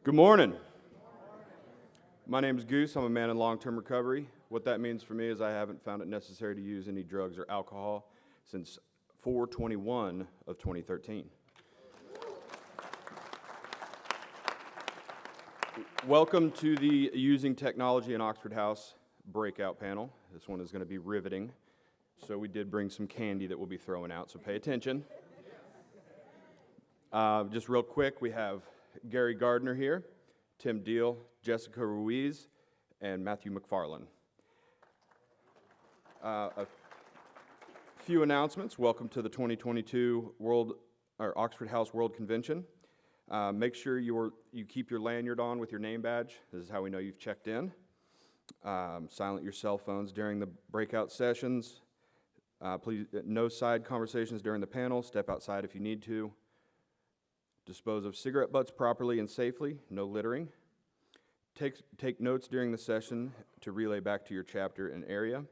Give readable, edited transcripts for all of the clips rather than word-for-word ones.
Good morning. My name is Goose. I'm a man in long-term recovery. What that means for me is I haven't found it necessary to use any drugs or alcohol since 4/21 of 2013. Welcome to the Using Technology in Oxfordhouse breakout panel. This one is going to be riveting. So we did bring some candy that we'll be throwing out, so pay attention. Just real quick, we have Gary Gardner here, Tim Deal, Jessica Ruiz, and Matthew Mcfarland. A few announcements. Welcome to the 2022 Oxfordhouse World Convention. Make sure you keep your lanyard on with your name badge. This is how we know you've checked in. Silent your cell phones during the breakout sessions. Please, no side conversations during the panel. Step outside if you need to. Dispose of cigarette butts properly and safely. No littering. Take notes during the session to relay back to your chapter and area.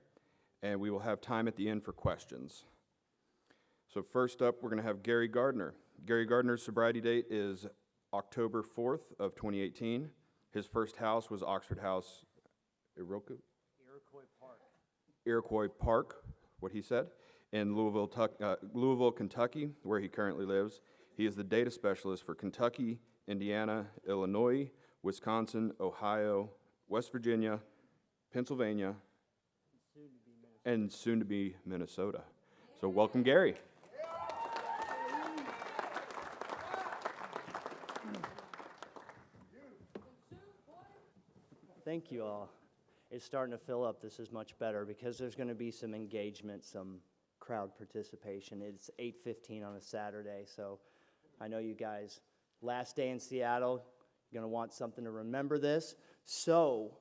And we will have time at the end for questions. So first up, we're going to have Gary Gardner. Gary Gardner's sobriety date is October 4th of 2018. His first house was Oxfordhouse, Iroquois Park, what he said, in Louisville, Kentucky, where he currently lives. He is the data specialist for Kentucky, Indiana, Illinois, Wisconsin, Ohio, West Virginia, Pennsylvania, and soon to be Minnesota. So welcome, Gary. Thank you all. It's starting to fill up. This is much better because there's going to be some engagement, some crowd participation. It's 8:15 on a Saturday, so I know you guys, last day in Seattle, you're going to want something to remember this. So,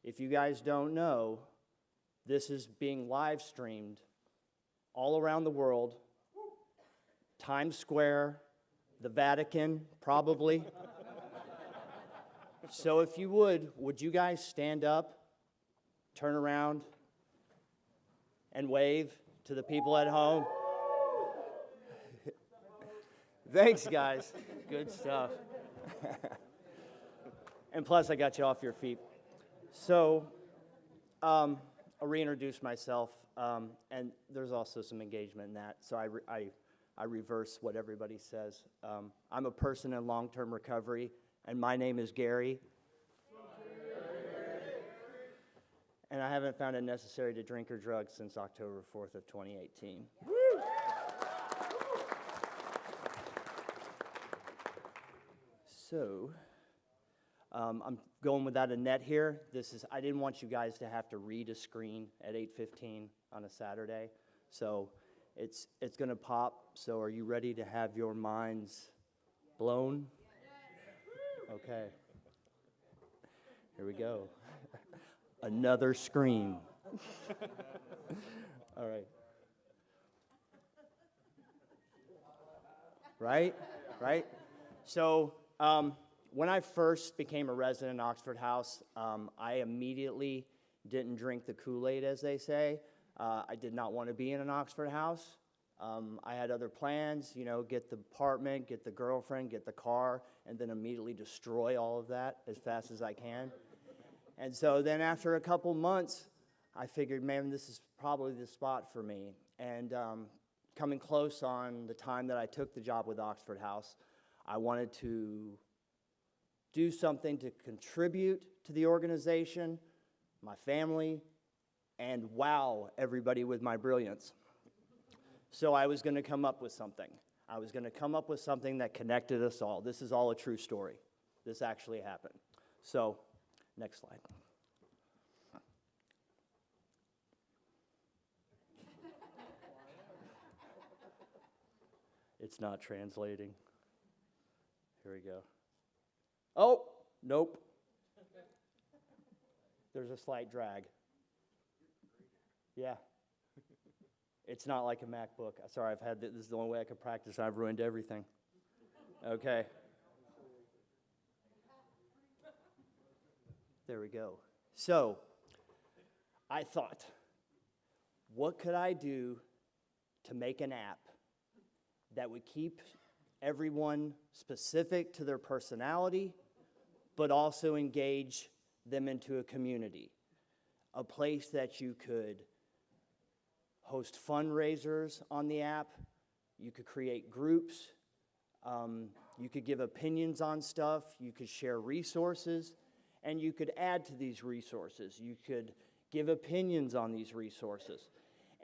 if you guys don't know, this is being live streamed all around the world. Times Square, the Vatican, probably. So if you would you guys stand up, turn around, and wave to the people at home? Thanks, guys. Good stuff. And plus, I got you off your feet. So, I'll reintroduce myself, and there's also some engagement in that. So I reverse what everybody says. I'm a person in long-term recovery, and my name is Gary. And I haven't found it necessary to drink or drugs since October 4th of 2018. Woo! So, I'm going without a net here. I didn't want you guys to have to read a screen at 8:15 on a Saturday. So, it's going to pop. So, are you ready to have your minds blown? Okay. Here we go. Another screen. All right. Right? So, when I first became a resident in Oxfordhouse, I immediately didn't drink the Kool-Aid, as they say. I did not want to be in an Oxfordhouse. I had other plans, get the apartment, get the girlfriend, get the car, and then immediately destroy all of that as fast as I can. And so then after a couple months, I figured, man, this is probably the spot for me. And coming close on the time that I took the job with Oxfordhouse, I wanted to do something to contribute to the organization, my family, and wow everybody with my brilliance. So I was going to come up with something. I was going to come up with something that connected us all. This is all a true story. This actually happened. So, next slide. It's not translating. Here we go. Oh, nope. There's a slight drag. Yeah. It's not like a MacBook. Sorry, this is the only way I could practice. I've ruined everything. Okay. There we go. So, I thought, what could I do to make an app that would keep everyone specific to their personality, but also engage them into a community, a place that you could host fundraisers on the app, you could create groups, you could give opinions on stuff, you could share resources, and you could add to these resources. You could give opinions on these resources.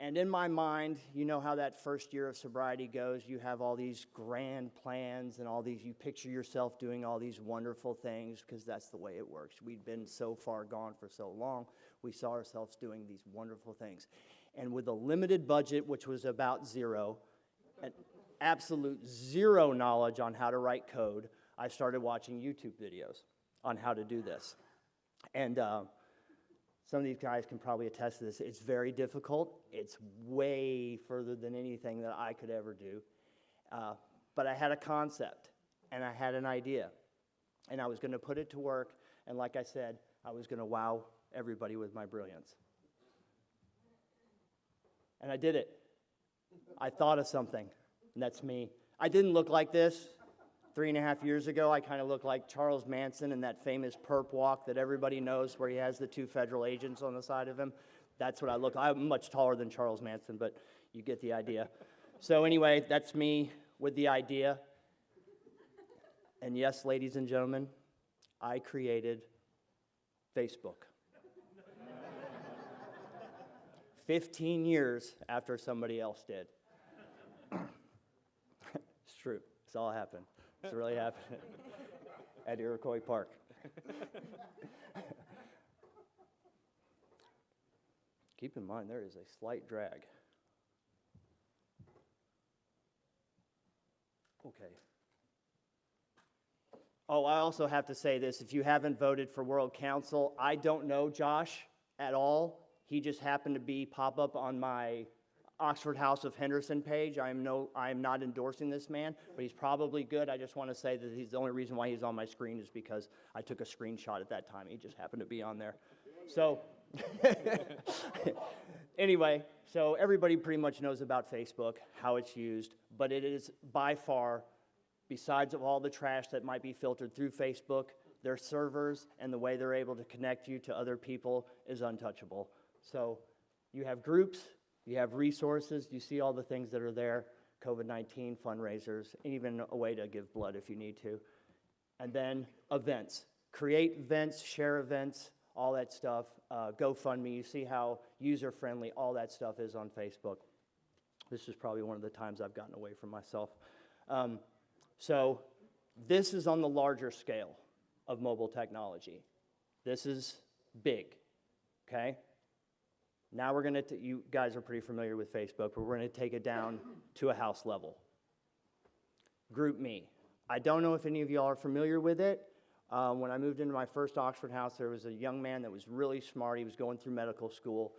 And in my mind, you know how that first year of sobriety goes. You have all these grand plans and all these, you picture yourself doing all these wonderful things because that's the way it works. We'd been so far gone for so long, we saw ourselves doing these wonderful things. And with a limited budget, which was about zero, and absolute zero knowledge on how to write code, I started watching YouTube videos on how to do this. And some of these guys can probably attest to this. It's very difficult. It's way further than anything that I could ever do. But I had a concept, and I had an idea. And I was going to put it to work, and like I said, I was going to wow everybody with my brilliance. And I did it. I thought of something, and that's me. I didn't look like this. 3.5 years ago, I kind of looked like Charles Manson in that famous perp walk that everybody knows where he has the 2 federal agents on the side of him. That's what I look like. I'm much taller than Charles Manson, but you get the idea. So anyway, that's me with the idea. And yes, ladies and gentlemen, I created Facebook. 15 years after somebody else did. It's true. It's all happened. It's really happened at Iroquois Park. Keep in mind, there is a slight drag. Okay. Oh, I also have to say this. If you haven't voted for World Council, I don't know Josh at all. He just happened to pop up on my Oxfordhouse of Henderson page. I am not endorsing this man, but he's probably good. I just want to say that he's the only reason why he's on my screen is because I took a screenshot at that time. He just happened to be on there. So anyway, so everybody pretty much knows about Facebook, how it's used, but it is by far, besides of all the trash that might be filtered through Facebook, their servers and the way they're able to connect you to other people is untouchable. So you have groups, you have resources, you see all the things that are there, COVID-19 fundraisers, even a way to give blood if you need to. And then events. Create events, share events, all that stuff. GoFundMe, you see how user-friendly all that stuff is on Facebook. This is probably one of the times I've gotten away from myself. So this is on the larger scale of mobile technology. This is big, okay? Now we're going to, you guys are pretty familiar with Facebook, but we're going to take it down to a house level. GroupMe. I don't know if any of y'all are familiar with it. When I moved into my first Oxford house, there was a young man that was really smart. He was going through medical school.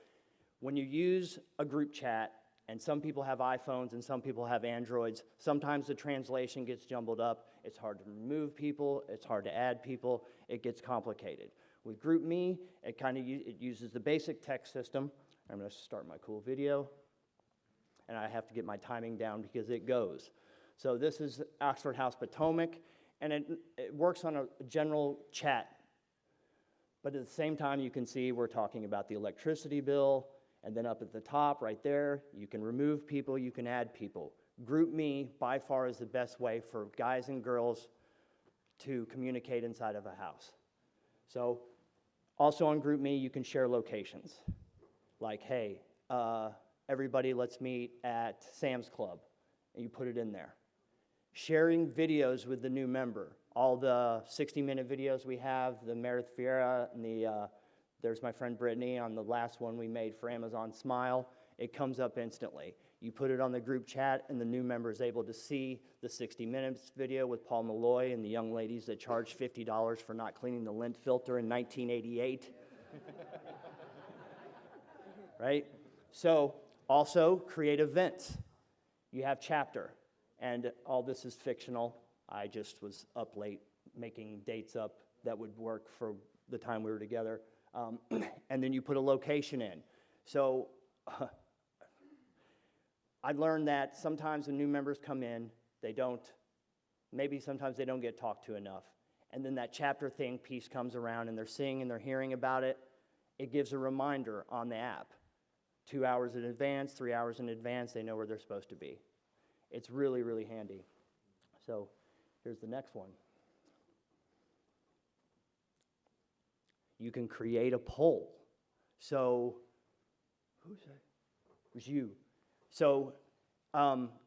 When you use a group chat, and some people have iPhones and some people have Androids, sometimes the translation gets jumbled up. It's hard to remove people. It's hard to add people. It gets complicated. With GroupMe, it uses the basic text system. I'm going to start my cool video, and I have to get my timing down because it goes. So this is Oxfordhouse Potomac, and it works on a general chat. But at the same time, you can see we're talking about the electricity bill, and then up at the top right there, you can remove people, you can add people. GroupMe, by far, is the best way for guys and girls to communicate inside of a house. So also on GroupMe, you can share locations. Like, hey, everybody let's meet at Sam's Club, and you put it in there. Sharing videos with the new member. All the 60-minute videos we have, the Meredith Vieira and there's my friend Brittany on the last one we made for Amazon Smile. It comes up instantly. You put it on the group chat, and the new member is able to see the 60 Minutes video with Paul Malloy and the young ladies that charged $50 for not cleaning the lint filter in 1988. Right? So, also, create events. You have Chapter, and all this is fictional. I just was up late making dates up that would work for the time we were together. And then you put a location in. So I learned that sometimes when new members come in, sometimes they don't get talked to enough. and then that chapter thing piece comes around and they're seeing and they're hearing about it, it gives a reminder on the app. 2 hours in advance, 3 hours in advance, they know where they're supposed to be. It's really, really handy. So here's the next one. You can create a poll. So, who's that? It was you. So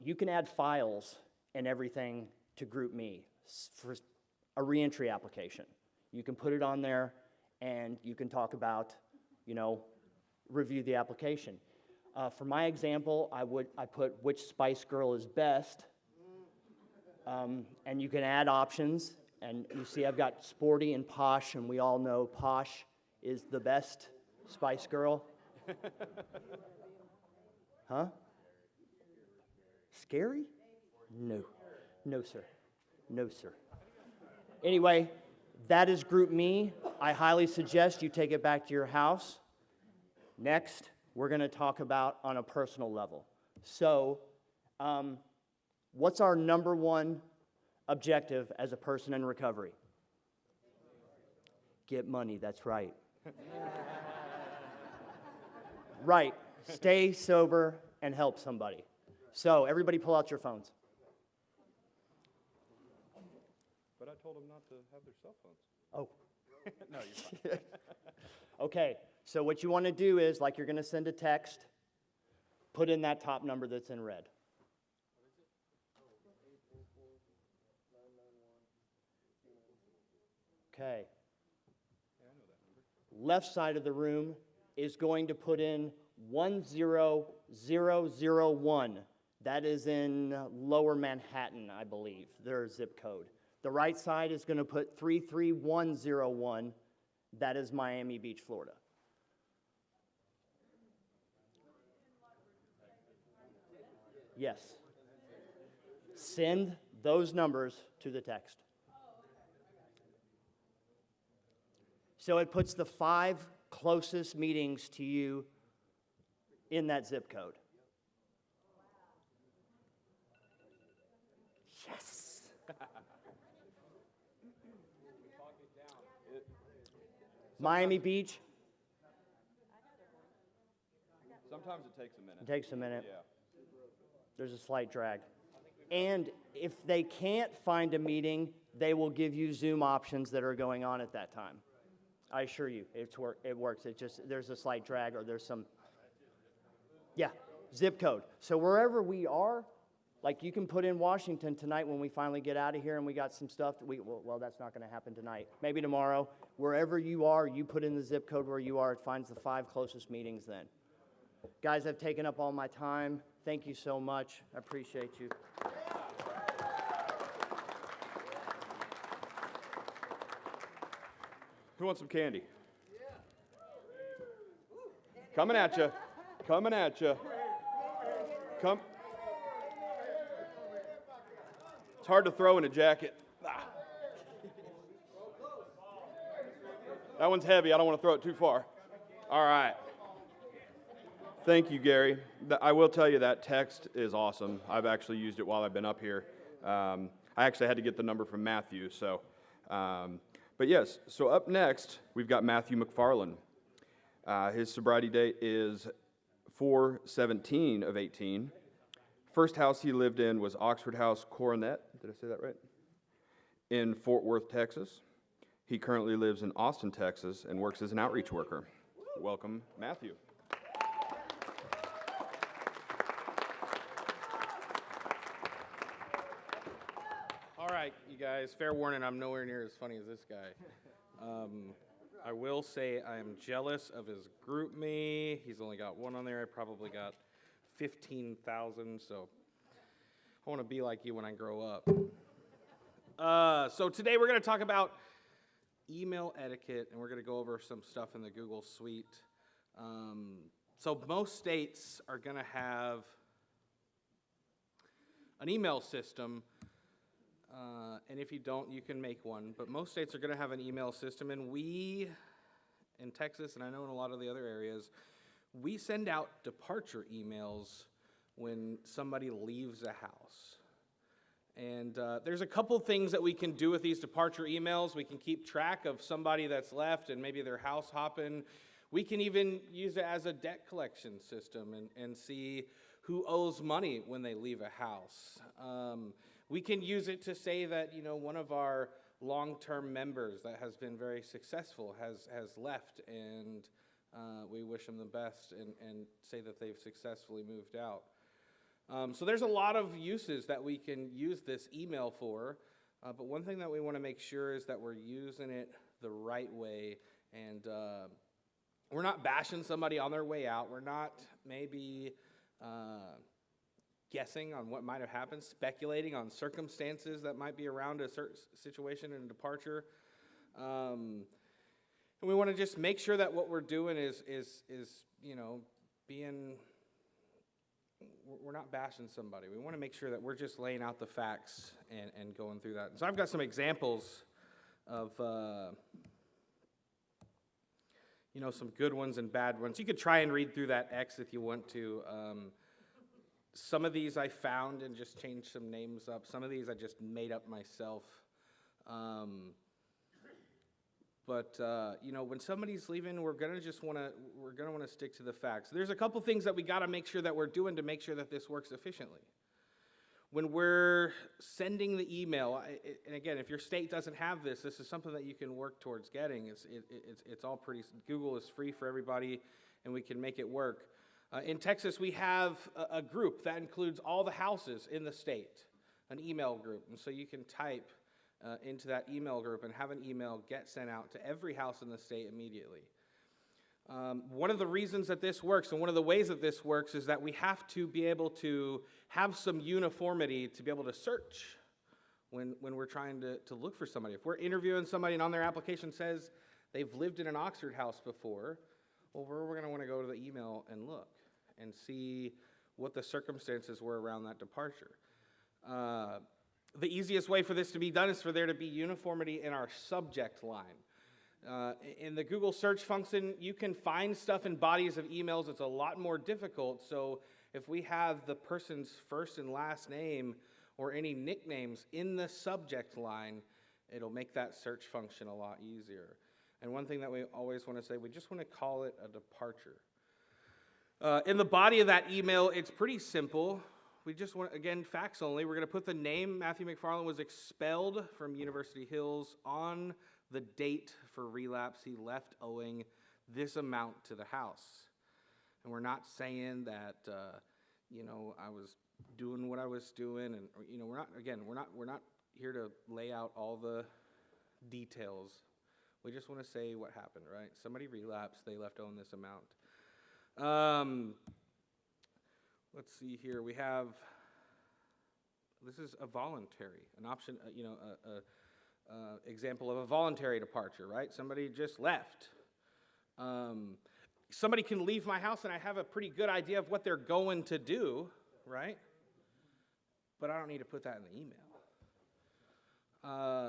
you can add files and everything to GroupMe for a reentry application. You can put it on there and you can talk about, review the application. For my example, I put which Spice Girl is best, and you can add options. And you see I've got sporty and posh, and we all know posh is the best Spice Girl. Huh? Scary? No. No, sir. No, sir. Anyway, that is GroupMe. I highly suggest you take it back to your house. Next, we're going to talk about on a personal level. So, what's our number one objective as a person in recovery? Get money, that's right. Right. Stay sober and help somebody. So, everybody pull out your phones. But I told them not to have their cell phones. Oh. No, you're fine. Okay, so what you want to do is, like you're going to send a text, put in that top number that's in red. Okay. Left side of the room is going to put in 10001. That is in Lower Manhattan, I believe, their zip code. The right side is going to put 33101. That is Miami Beach, Florida. Yes. Send those numbers to the text. So it puts the 5 closest meetings to you in that zip code. Yes. Miami Beach. Sometimes it takes a minute. It takes a minute. Yeah. There's a slight drag. And if they can't find a meeting, they will give you Zoom options that are going on at that time. I assure you, it works. It just, there's a slight drag or there's some, yeah, zip code. So wherever we are, like you can put in Washington tonight when we finally get out of here and we got some stuff that well, that's not going to happen tonight. Maybe tomorrow. Wherever you are, you put in the zip code where you are. It finds the 5 closest meetings then. Guys, I've taken up all my time. Thank you so much. I appreciate you. Who wants some candy? Coming at you. Coming at you. Come. It's hard to throw in a jacket. Ah. That one's heavy. I don't want to throw it too far. All right. Thank you, Gary. I will tell you that text is awesome. I've actually used it while I've been up here. I actually had to get the number from Matthew, so. But yes, so up next, we've got Matthew Mcfarland. His sobriety date is 4/17 of 18. First house he lived in was Oxfordhouse Coronet, did I say that right? In Fort Worth, Texas. He currently lives in Austin, Texas, and works as an outreach worker. Welcome, Matthew. All right, you guys, fair warning, I'm nowhere near as funny as this guy. I will say I am jealous of his GroupMe. He's only got one on there. I probably got 15,000, so I want to be like you when I grow up. So today we're going to talk about email etiquette, and we're going to go over some stuff in the Google Suite. So most states are going to have an email system. And if you don't, you can make one. But most states are going to have an email system, and we, in Texas, and I know in a lot of the other areas, we send out departure emails when somebody leaves a house. And there's a couple things that we can do with these departure emails. We can keep track of somebody that's left and maybe they're house hopping. We can even use it as a debt collection system and see who owes money when they leave a house. We can use it to say that, one of our long-term members that has been very successful has left, and we wish them the best and say that they've successfully moved out. So there's a lot of uses that we can use this email for, but one thing that we want to make sure is that we're using it the right way, and we're not bashing somebody on their way out. We're not maybe guessing on what might have happened, speculating on circumstances that might be around a certain situation and departure. And we want to just make sure that what we're doing is being, we're not bashing somebody. We want to make sure that we're just laying out the facts and going through that. So I've got some examples of, some good ones and bad ones. You could try and read through that X if you want to. Some of these I found and just changed some names up. Some of these I just made up myself. But when somebody's leaving, we're gonna want to stick to the facts. There's a couple things that we got to make sure that we're doing to make sure that this works efficiently. When we're sending the email, and again, if your state doesn't have this is something that you can work towards getting. It's all pretty. Google is free for everybody, and we can make it work. In Texas, we have a group that includes all the houses in the state, an email group, and so you can type into that email group and have an email get sent out to every house in the state immediately. One of the reasons that this works and one of the ways that this works is that we have to be able to have some uniformity to be able to search when we're trying to look for somebody. If we're interviewing somebody and on their application says they've lived in an Oxfordhouse before, well, we're going to want to go to the email and look and see what the circumstances were around that departure. The easiest way for this to be done is for there to be uniformity in our subject line. In the Google search function, you can find stuff in bodies of emails. It's a lot more difficult. So if we have the person's first and last name or any nicknames in the subject line, it'll make that search function a lot easier. And one thing that we always want to say, we just want to call it a departure. In the body of that email, it's pretty simple. We just want, again, facts only. We're going to put the name. Matthew Mcfarland was expelled from University Hills on the date for relapse. He left owing this amount to the house. And we're not saying that, I was doing what I was doing. And, we're not here to lay out all the details. We just want to say what happened, right? Somebody relapsed. They left owing this amount. Let's see here. We have, this is a voluntary, an option, example of a voluntary departure, right? Somebody just left. Somebody can leave my house and I have a pretty good idea of what they're going to do, right? But I don't need to put that in the email.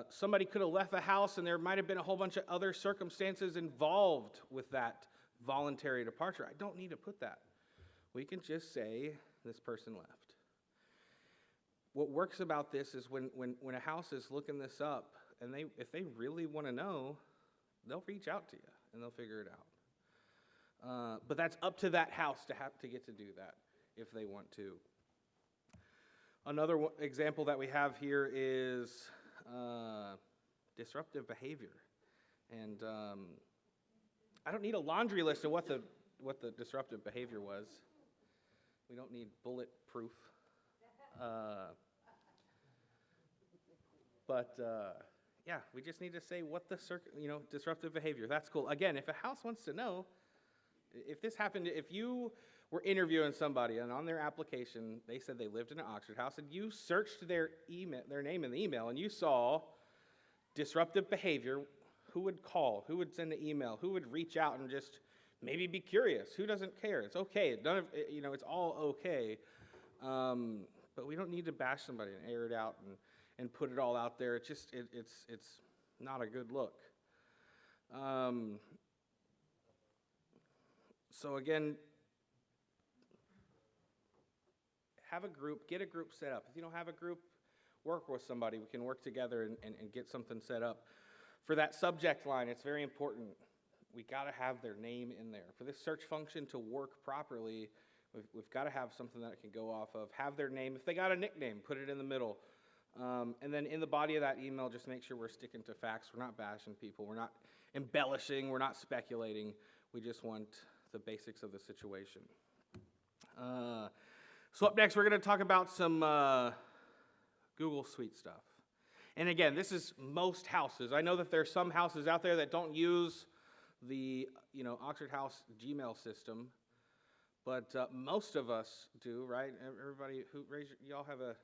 Somebody could have left the house and there might have been a whole bunch of other circumstances involved with that voluntary departure. I don't need to put that. We can just say this person left. What works about this is when a house is looking this up, and if they really want to know, they'll reach out to you and they'll figure it out. But that's up to that house to have to get to do that if they want to. Another example that we have here is disruptive behavior, and I don't need a laundry list of what the disruptive behavior was. We don't need bulletproof. We just need to say what the disruptive behavior. That's cool. Again, if a house wants to know, if this happened, if you were interviewing somebody and on their application they said they lived in an Oxfordhouse and you searched their name in the email and you saw disruptive behavior, who would call? Who would send an email? Who would reach out and just maybe be curious? Who doesn't care? It's okay. It's all okay. But we don't need to bash somebody and air it out and put it all out there. It's not a good look. So again, have a group, get a group set up. If you don't have a group, work with somebody. We can work together and get something set up. For that subject line, it's very important. We got to have their name in there. For this search function to work properly, we've got to have something that it can go off of. Have their name. If they got a nickname, put it in the middle. And then in the body of that email, just make sure we're sticking to facts. We're not bashing people. We're not embellishing. We're not speculating. We just want the basics of the situation. So up next, we're going to talk about some Google Suite stuff. And again, this is most houses. I know that there are some houses out there that don't use the Oxfordhouse Gmail system, but most of us do, right? Everybody who y'all have a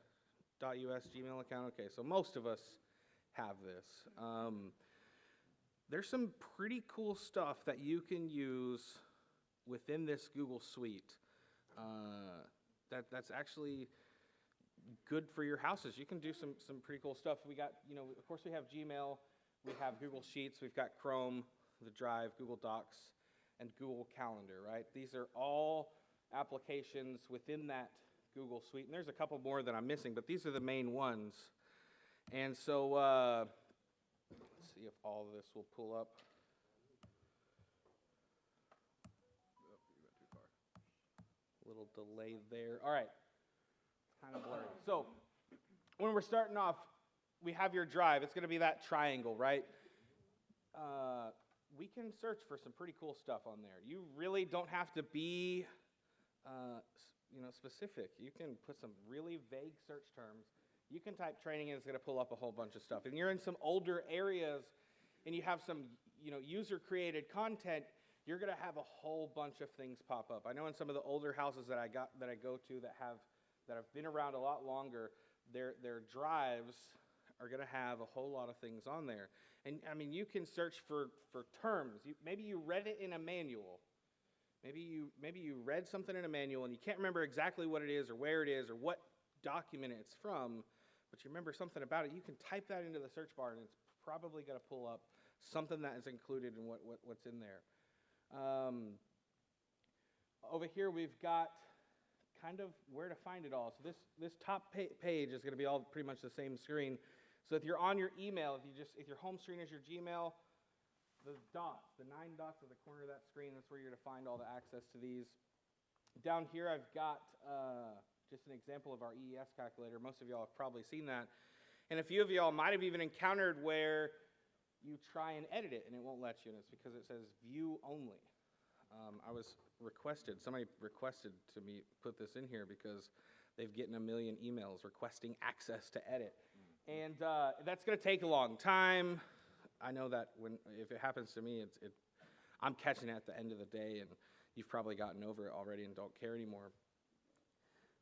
.us Gmail account? Okay, so most of us have this. There's some pretty cool stuff that you can use within this Google Suite that's actually good for your houses. You can do some pretty cool stuff. We got, of course we have Gmail, we have Google Sheets, we've got Chrome, the Drive, Google Docs, and Google Calendar, right? These are all applications within that Google Suite. And there's a couple more that I'm missing, but these are the main ones. And so let's see if all of this will pull up. Oh, you went too far. A little delay there. All right. Kind of blurry. So when we're starting off, we have your Drive. It's going to be that triangle, right? We can search for some pretty cool stuff on there. You really don't have to be, specific. You can put some really vague search terms. You can type training and it's going to pull up a whole bunch of stuff. And you're in some older areas and you have some, user-created content, you're going to have a whole bunch of things pop up. I know in some of the older houses that I go to that have been around a lot longer, their drives are going to have a whole lot of things on there. And you can search for terms. Maybe you read it in a manual. Maybe you read something in a manual and you can't remember exactly what it is or where it is or what document it's from, but you remember something about it. You can type that into the search bar and it's probably going to pull up something that is included in what's in there. Over here we've got kind of where to find it all. So this top page is going to be all pretty much the same screen. So if you're on your email, if your home screen is your Gmail, the 9 dots at the corner of that screen, that's where you're going to find all the access to these. Down here I've got just an example of our Ees Calculator. Most of y'all have probably seen that. And a few of y'all might have even encountered where you try and edit it and it won't let you, and it's because it says view only. Somebody requested to me put this in here because they've gotten a million emails requesting access to edit. And that's going to take a long time. I know that if it happens to me, I'm catching it at the end of the day, and you've probably gotten over it already and don't care anymore.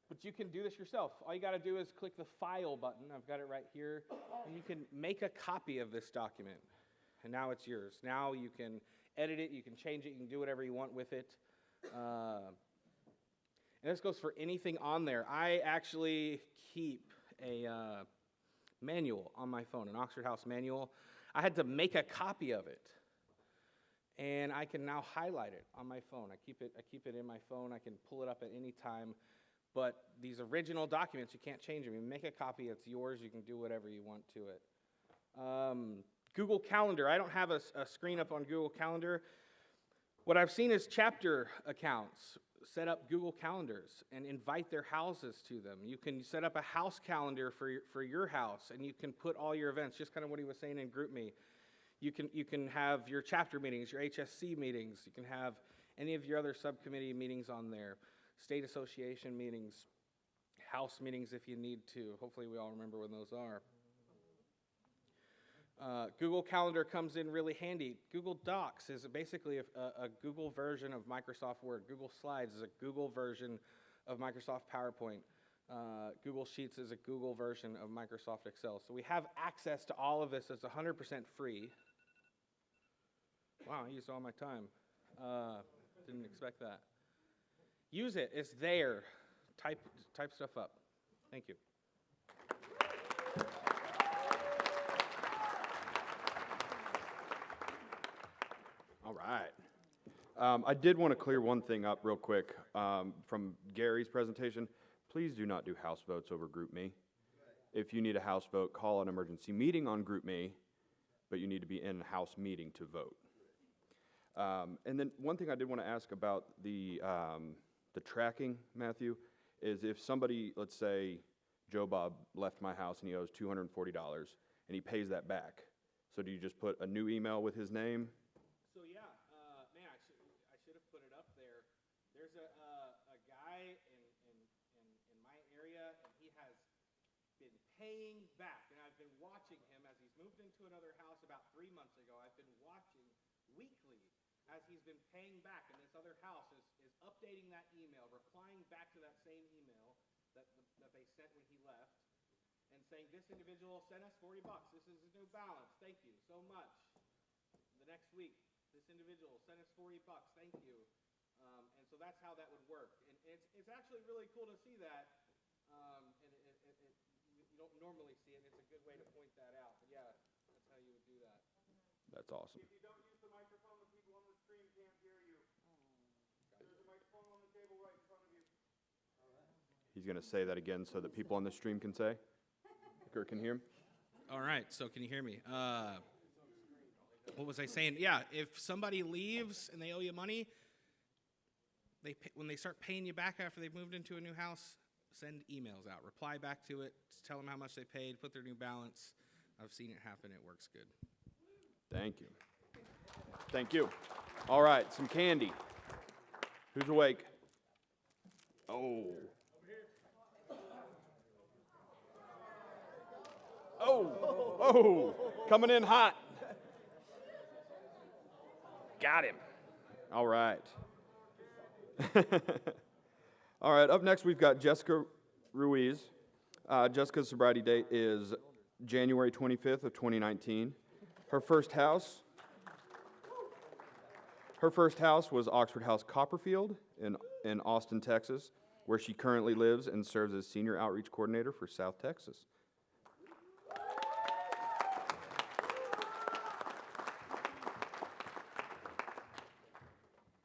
But you can do this yourself. All you got to do is click the File button. I've got it right here. And you can make a copy of this document. And now it's yours. Now you can edit it, you can change it, you can do whatever you want with it. And this goes for anything on there. I actually keep a manual on my phone, an Oxfordhouse manual. I had to make a copy of it. And I can now highlight it on my phone. I keep it in my phone. I can pull it up at any time. But these original documents, you can't change them. You make a copy, it's yours. You can do whatever you want to it. Google Calendar. I don't have a screen up on Google Calendar. What I've seen is chapter accounts set up Google Calendars and invite their houses to them. You can set up a house calendar for your house, and you can put all your events, just kind of what he was saying in GroupMe. You can have your chapter meetings, your HSC meetings. You can have any of your other subcommittee meetings on there, state association meetings, house meetings if you need to. Hopefully we all remember when those are. Google Calendar comes in really handy. Google Docs is basically a Google version of Microsoft Word. Google Slides is a Google version of Microsoft PowerPoint. Google Sheets is a Google version of Microsoft Excel. So we have access to all of this. It's 100% free. Wow, I used all my time. Didn't expect that. Use it. It's there. Type stuff up. Thank you. All right. I did want to clear one thing up real quick from Gary's presentation. Please do not do house votes over GroupMe. if you need a House vote, call an emergency meeting on GroupMe, but you need to be in a House meeting to vote. And then one thing I did want to ask about the tracking, Matthew, is if somebody, let's say Joe Bob left my house and he owes $240 and he pays that back. So do you just put a new email with his name? So yeah, man, I should have put it up there. There's a guy in my area, and he has been paying back, and I've been watching him as he's moved into another house about 3 months ago. I've been watching weekly as he's been paying back, and this other house is updating that email, replying back to that same email that they sent when he left, and saying, this individual sent us $40. This is his new balance. Thank you so much. The next week, this individual sent us $40. Thank you. And so that's how that would work. And it's actually really cool to see that. You don't normally see it. It's a good way to point that out. But yeah, that's how you would do that. That's awesome. If you don't use the microphone, the people on the stream can't hear you. There's a microphone on the table right in front of you. He's going to say that again so that people on the stream can say, or can hear him. All right, so can you hear me? What was I saying? Yeah, if somebody leaves and they owe you money, when they start paying you back after they've moved into a new house, send emails out. Reply back to it. Tell them how much they paid. Put their new balance. I've seen it happen. It works good. Thank you. Thank you. All right, some candy. Who's awake? Oh. Oh, coming in hot. Got him. All right. All right, up next we've got Jessica Ruiz. Jessica's sobriety date is January 25th of 2019. Her first house was Oxfordhouse Copperfield in Austin, Texas, where she currently lives and serves as Senior Outreach Coordinator for South Texas.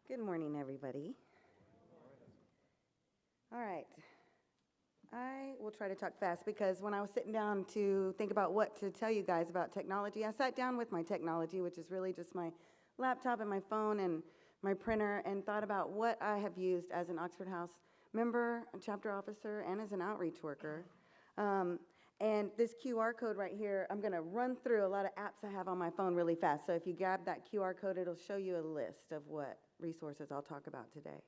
Good morning, everybody. All right. I will try to talk fast because when I was sitting down to think about what to tell you guys about technology, I sat down with my technology, which is really just my laptop and my phone and my printer, and thought about what I have used as an Oxfordhouse member, a chapter officer, and as an outreach worker. And this QR code right here, I'm going to run through a lot of apps I have on my phone really fast. So if you grab that QR code, it'll show you a list of what resources I'll talk about today.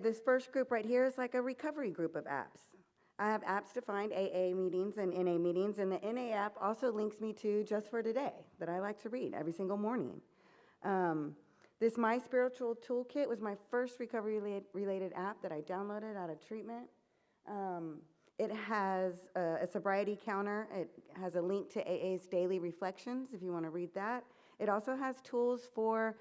This first group right here is like a recovery group of apps. I have apps to find AA meetings and NA meetings, and the NA app also links me to Just for Today that I like to read every single morning. This My Spiritual Toolkit was my first recovery-related app that I downloaded out of treatment. It has a sobriety counter. It has a link to AA's daily reflections if you want to read that. It also has tools for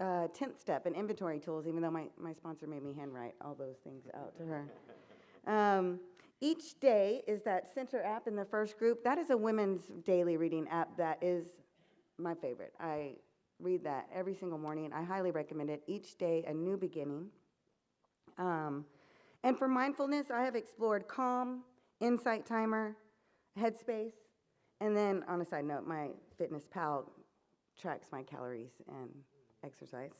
10th step and inventory tools, even though my sponsor made me handwrite all those things out to her. Each day is that center app in the first group. That is a women's daily reading app that is my favorite. I read that every single morning. I highly recommend it. Each day, a new beginning. And for mindfulness, I have explored Calm, Insight Timer, Headspace, and then on a side note, my Fitness Pal tracks my calories and exercise.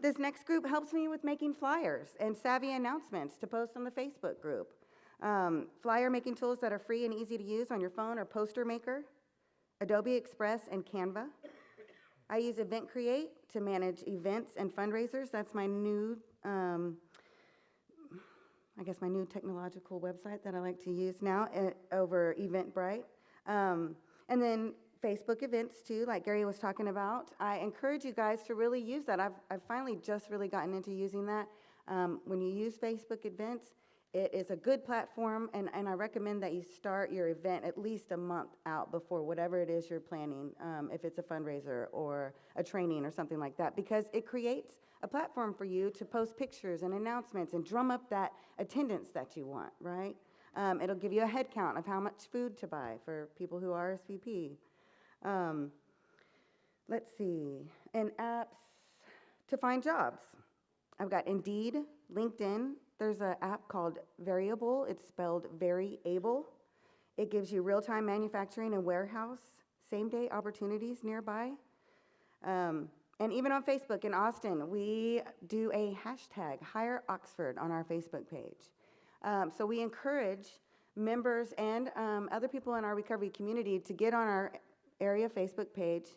This next group helps me with making flyers and savvy announcements to post on the Facebook group. Flyer making tools that are free and easy to use on your phone are Poster Maker, Adobe Express, and Canva. I use Event Create to manage events and fundraisers. That's my new my new technological website that I like to use now over Eventbrite. And then Facebook events too, like Gary was talking about. I encourage you guys to really use that. I've finally just really gotten into using that. When you use Facebook events, it is a good platform, and I recommend that you start your event at least a month out before whatever it is you're planning, if it's a fundraiser or a training or something like that, because it creates a platform for you to post pictures and announcements and drum up that attendance that you want, right? It'll give you a head count of how much food to buy for people who RSVP. Let's see, and apps to find jobs. I've got Indeed, LinkedIn. There's an app called Variable. It's spelled very able. It gives you real-time manufacturing and warehouse, same-day opportunities nearby. And even on Facebook in Austin, we do a hashtag, Hire Oxford, on our Facebook page. So we encourage members and other people in our recovery community to get on our area Facebook page,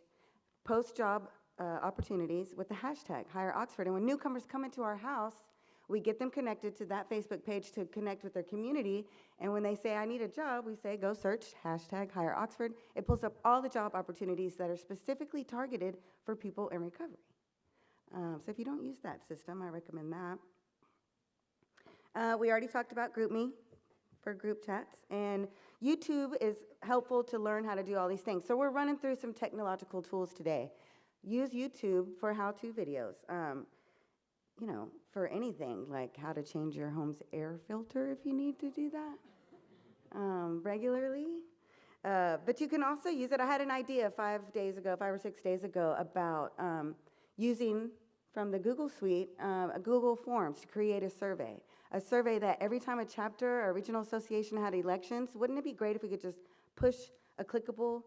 post job opportunities with the hashtag, Hire Oxford. And when newcomers come into our house, we get them connected to that Facebook page to connect with their community. And when they say, I need a job, we say, go search hashtag Hire Oxford. It pulls up all the job opportunities that are specifically targeted for people in recovery. So if you don't use that system, I recommend that. We already talked about GroupMe for group chats. And YouTube is helpful to learn how to do all these things. So we're running through some technological tools today. Use YouTube for how-to videos. You know, for anything, like how to change your home's air filter if you need to do that regularly. But you can also use it. I had an idea 5 or 6 days ago, about using from the Google Suite, Google Forms to create a survey that every time a chapter or regional association had elections, wouldn't it be great if we could just push a clickable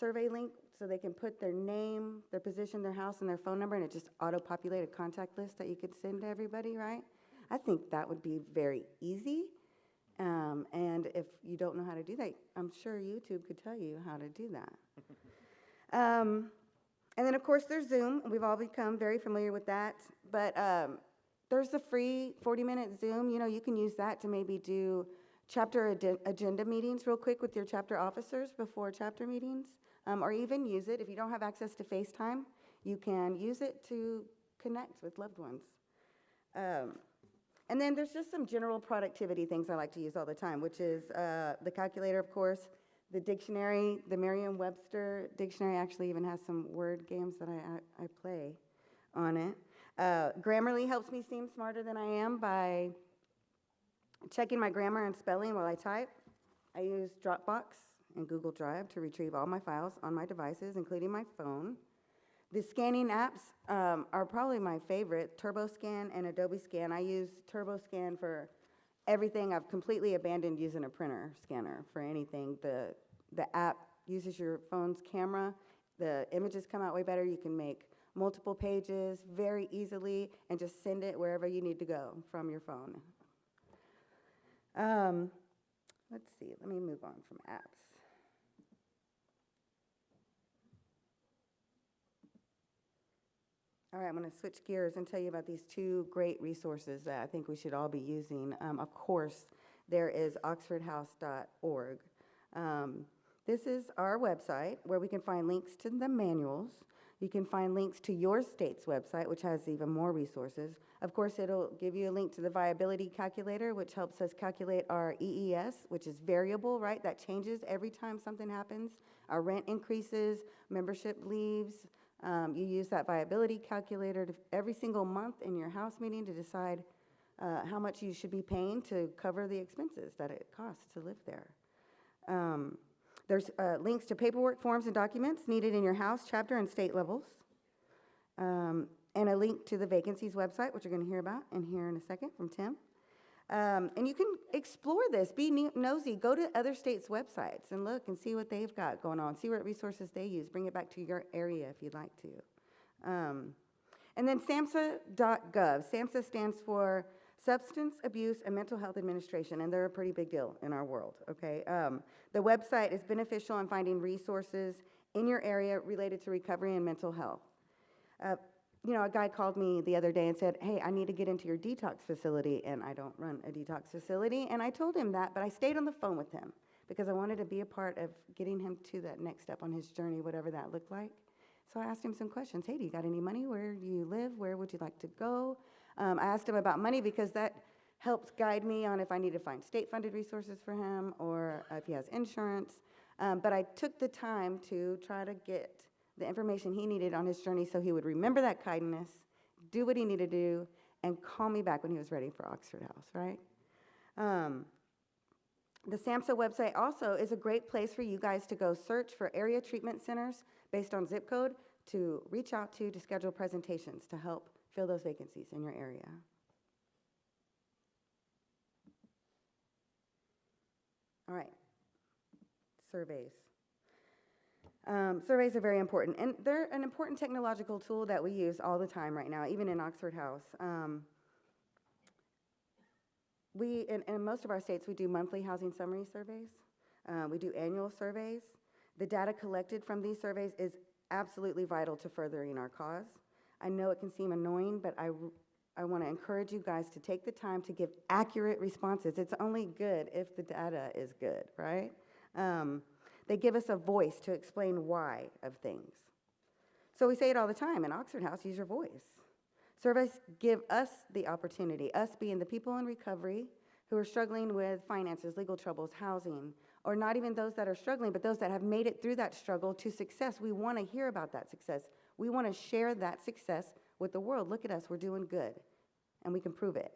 survey link so they can put their name, their position, their house, and their phone number, and it just auto-populate a contact list that you could send to everybody, right? I think that would be very easy. And if you don't know how to do that, I'm sure YouTube could tell you how to do that. And then, of course, there's Zoom. We've all become very familiar with that. But there's the free 40-minute Zoom. You know, you can use that to maybe do chapter agenda meetings real quick with your chapter officers before chapter meetings. Or even use it, if you don't have access to FaceTime, you can use it to connect with loved ones. And then there's just some general productivity things I like to use all the time, which is the calculator, of course, the dictionary, the Merriam-Webster dictionary actually even has some word games that I play on it. Grammarly helps me seem smarter than I am by checking my grammar and spelling while I type. I use Dropbox and Google Drive to retrieve all my files on my devices, including my phone. The scanning apps are probably my favorite, TurboScan and Adobe Scan. I use TurboScan for everything. I've completely abandoned using a printer scanner for anything. The app uses your phone's camera. The images come out way better. You can make multiple pages very easily and just send it wherever you need to go from your phone. Let's see, let me move on from apps. All right, I'm going to switch gears and tell you about these two great resources that I think we should all be using. Of course, there is oxfordhouse.org. This is our website where we can find links to the manuals. You can find links to your state's website, which has even more resources. Of course, it'll give you a link to the Viability Calculator, which helps us calculate our EES, which is variable, right? That changes every time something happens. Our rent increases, membership leaves. You use that Viability Calculator every single month in your house meeting to decide how much you should be paying to cover the expenses that it costs to live there. There's links to paperwork, forms, and documents needed in your house, chapter, and state levels. And a link to the Vacancies website, which you're going to hear about here in a second from Tim. And you can explore this, be nosy, go to other states' websites and look and see what they've got going on, see what resources they use, bring it back to your area if you'd like to. And then SAMHSA.gov. SAMHSA stands for Substance Abuse and Mental Health Administration, and they're a pretty big deal in our world, okay? The website is beneficial in finding resources in your area related to recovery and mental health. You know, a guy called me the other day and said, hey, I need to get into your detox facility, and I don't run a detox facility. And I told him that, but I stayed on the phone with him because I wanted to be a part of getting him to that next step on his journey, whatever that looked like. So I asked him some questions. Hey, do you got any money? Where do you live? Where would you like to go? I asked him about money because that helps guide me on if I need to find state-funded resources for him or if he has insurance. But I took the time to try to get the information he needed on his journey so he would remember that kindness, do what he needed to do, and call me back when he was ready for Oxfordhouse, right? The SAMHSA website also is a great place for you guys to go search for area treatment centers based on zip code to reach out to schedule presentations to help fill those vacancies in your area. All right, surveys. Surveys are very important, and they're an important technological tool that we use all the time right now, even in Oxfordhouse. In most of our states, we do monthly housing summary surveys. We do annual surveys. The data collected from these surveys is absolutely vital to furthering our cause. I know it can seem annoying, but I want to encourage you guys to take the time to give accurate responses. It's only good if the data is good, right? They give us a voice to explain why of things. So we say it all the time, in Oxfordhouse, use your voice. Surveys give us the opportunity, us being the people in recovery who are struggling with finances, legal troubles, housing, or not even those that are struggling, but those that have made it through that struggle to success. We want to hear about that success. We want to share that success with the world. Look at us, we're doing good, and we can prove it.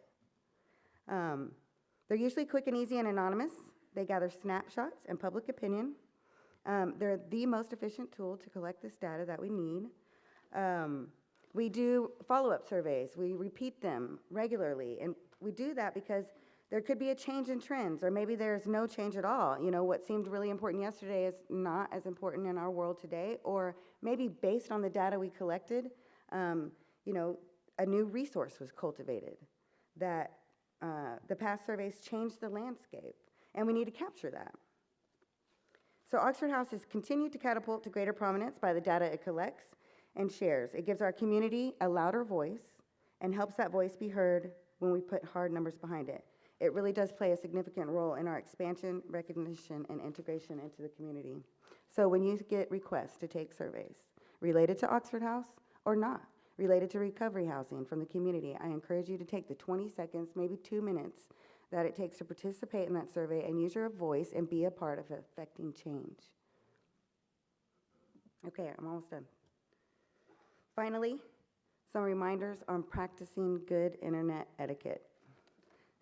They're usually quick and easy and anonymous. They gather snapshots and public opinion. They're the most efficient tool to collect this data that we need. We do follow-up surveys. We repeat them regularly, and we do that because there could be a change in trends, or maybe there's no change at all. You know, what seemed really important yesterday is not as important in our world today, or maybe based on the data we collected, you know, a new resource was cultivated, that the past surveys changed the landscape, and we need to capture that. So Oxfordhouse has continued to catapult to greater prominence by the data it collects and shares. It gives our community a louder voice and helps that voice be heard when we put hard numbers behind it. It really does play a significant role in our expansion, recognition, and integration into the community. So when you get requests to take surveys related to Oxfordhouse or not, related to recovery housing from the community, I encourage you to take the 20 seconds, maybe 2 minutes, that it takes to participate in that survey and use your voice and be a part of affecting change. Okay, I'm almost done. Finally, some reminders on practicing good internet etiquette.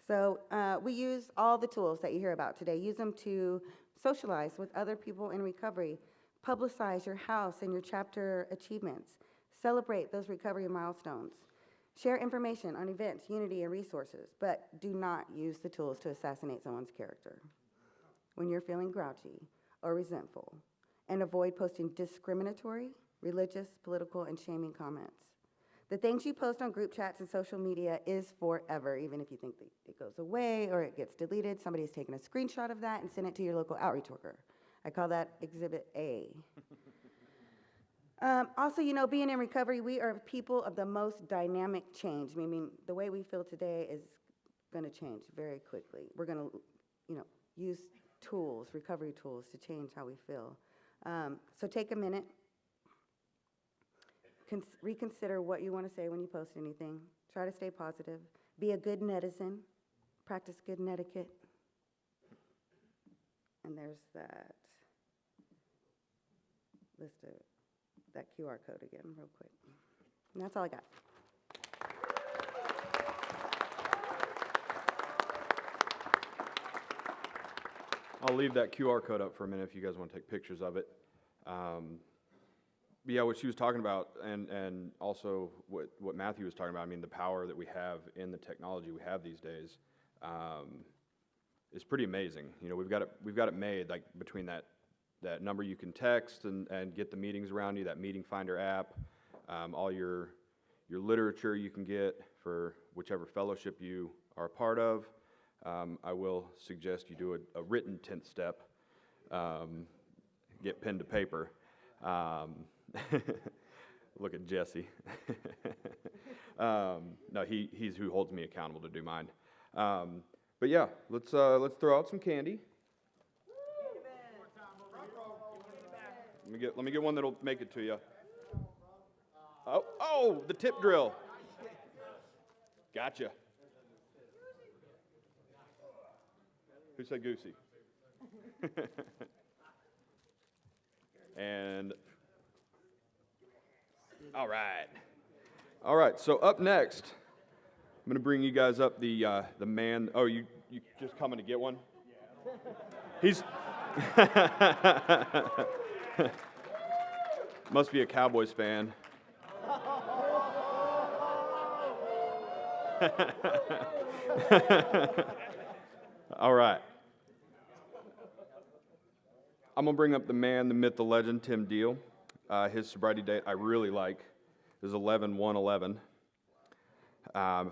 So we use all the tools that you hear about today. Use them to socialize with other people in recovery, publicize your house and your chapter achievements, celebrate those recovery milestones, share information on events, unity, and resources, but do not use the tools to assassinate someone's character when you're feeling grouchy or resentful, and avoid posting discriminatory, religious, political, and shaming comments. The things you post on group chats and social media is forever, even if you think that it goes away or it gets deleted. Somebody's taken a screenshot of that and sent it to your local outreach worker. I call that Exhibit A. Also, you know, being in recovery, we are people of the most dynamic change. I mean, the way we feel today is going to change very quickly. We're going to, you know, use tools, recovery tools, to change how we feel. So take a minute. Reconsider what you want to say when you post anything. Try to stay positive. Be a good netizen. Practice good netiquette. And there's that list of that QR code again, real quick. And that's all I got. I'll leave that QR code up for a minute if you guys want to take pictures of it. But yeah, what she was talking about, and also what Matthew was talking about, I mean, the power that we have in the technology we have these days is pretty amazing. You know, we've got it made, like, between that number you can text and get the meetings around you, that meeting finder app, all your literature you can get for whichever fellowship you are a part of. I will suggest you do a written 10th step, get pen to paper. Look at Jesse. No, he's who holds me accountable to do mine. But yeah, let's throw out some candy. Let me get one that'll make it to you. Oh, the tip drill. Gotcha. Who said Goosey? And all right. So up next, I'm going to bring you guys up the man. Oh, you just coming to get one? He's must be a Cowboys fan. All right. I'm going to bring up the man, the myth, the legend, Tim Deal. His sobriety date I really like is 11/1/11.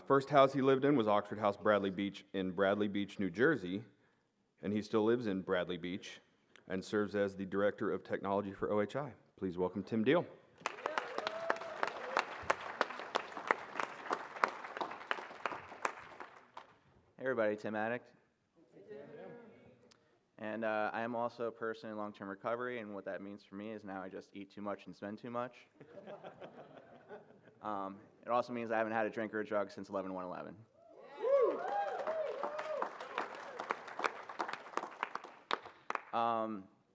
First house he lived in was Oxfordhouse, Bradley Beach in Bradley Beach, New Jersey, and he still lives in Bradley Beach and serves as the Director of Technology for OHI. Please welcome Tim Deal. Hey everybody, Tim Addict. And I am also a person in long-term recovery, and what that means for me is now I just eat too much and spend too much. It also means I haven't had a drink or a drug since 11/1/11.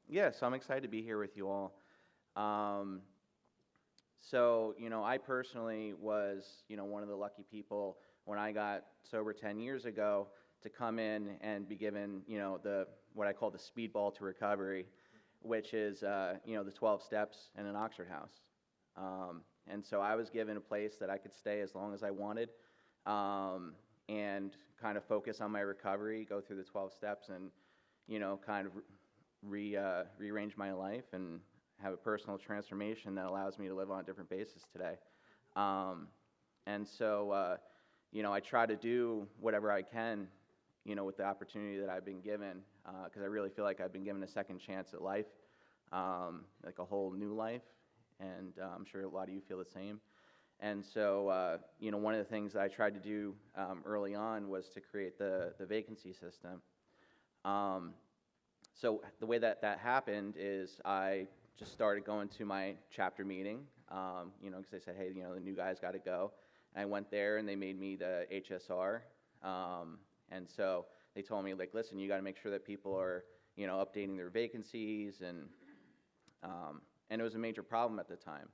Yeah, so I'm excited to be here with you all. So, I personally was, one of the lucky people when I got sober 10 years ago to come in and be given, what I call the speedball to recovery, which is, the 12 steps in an Oxfordhouse. And so I was given a place that I could stay as long as I wanted, and kind of focus on my recovery, go through the 12 steps and, kind of rearrange my life and have a personal transformation that allows me to live on a different basis today. And so, I try to do whatever I can, with the opportunity that I've been given, because I really feel like I've been given a second chance at life, like a whole new life, and I'm sure a lot of you feel the same. And so, one of the things that I tried to do early on was to create the vacancy system. So the way that happened is I just started going to my chapter meeting, because they said, hey, the new guy's got to go. And I went there, and they made me the HSR. And so they told me, like, listen, you got to make sure that people are, updating their vacancies, and it was a major problem at the time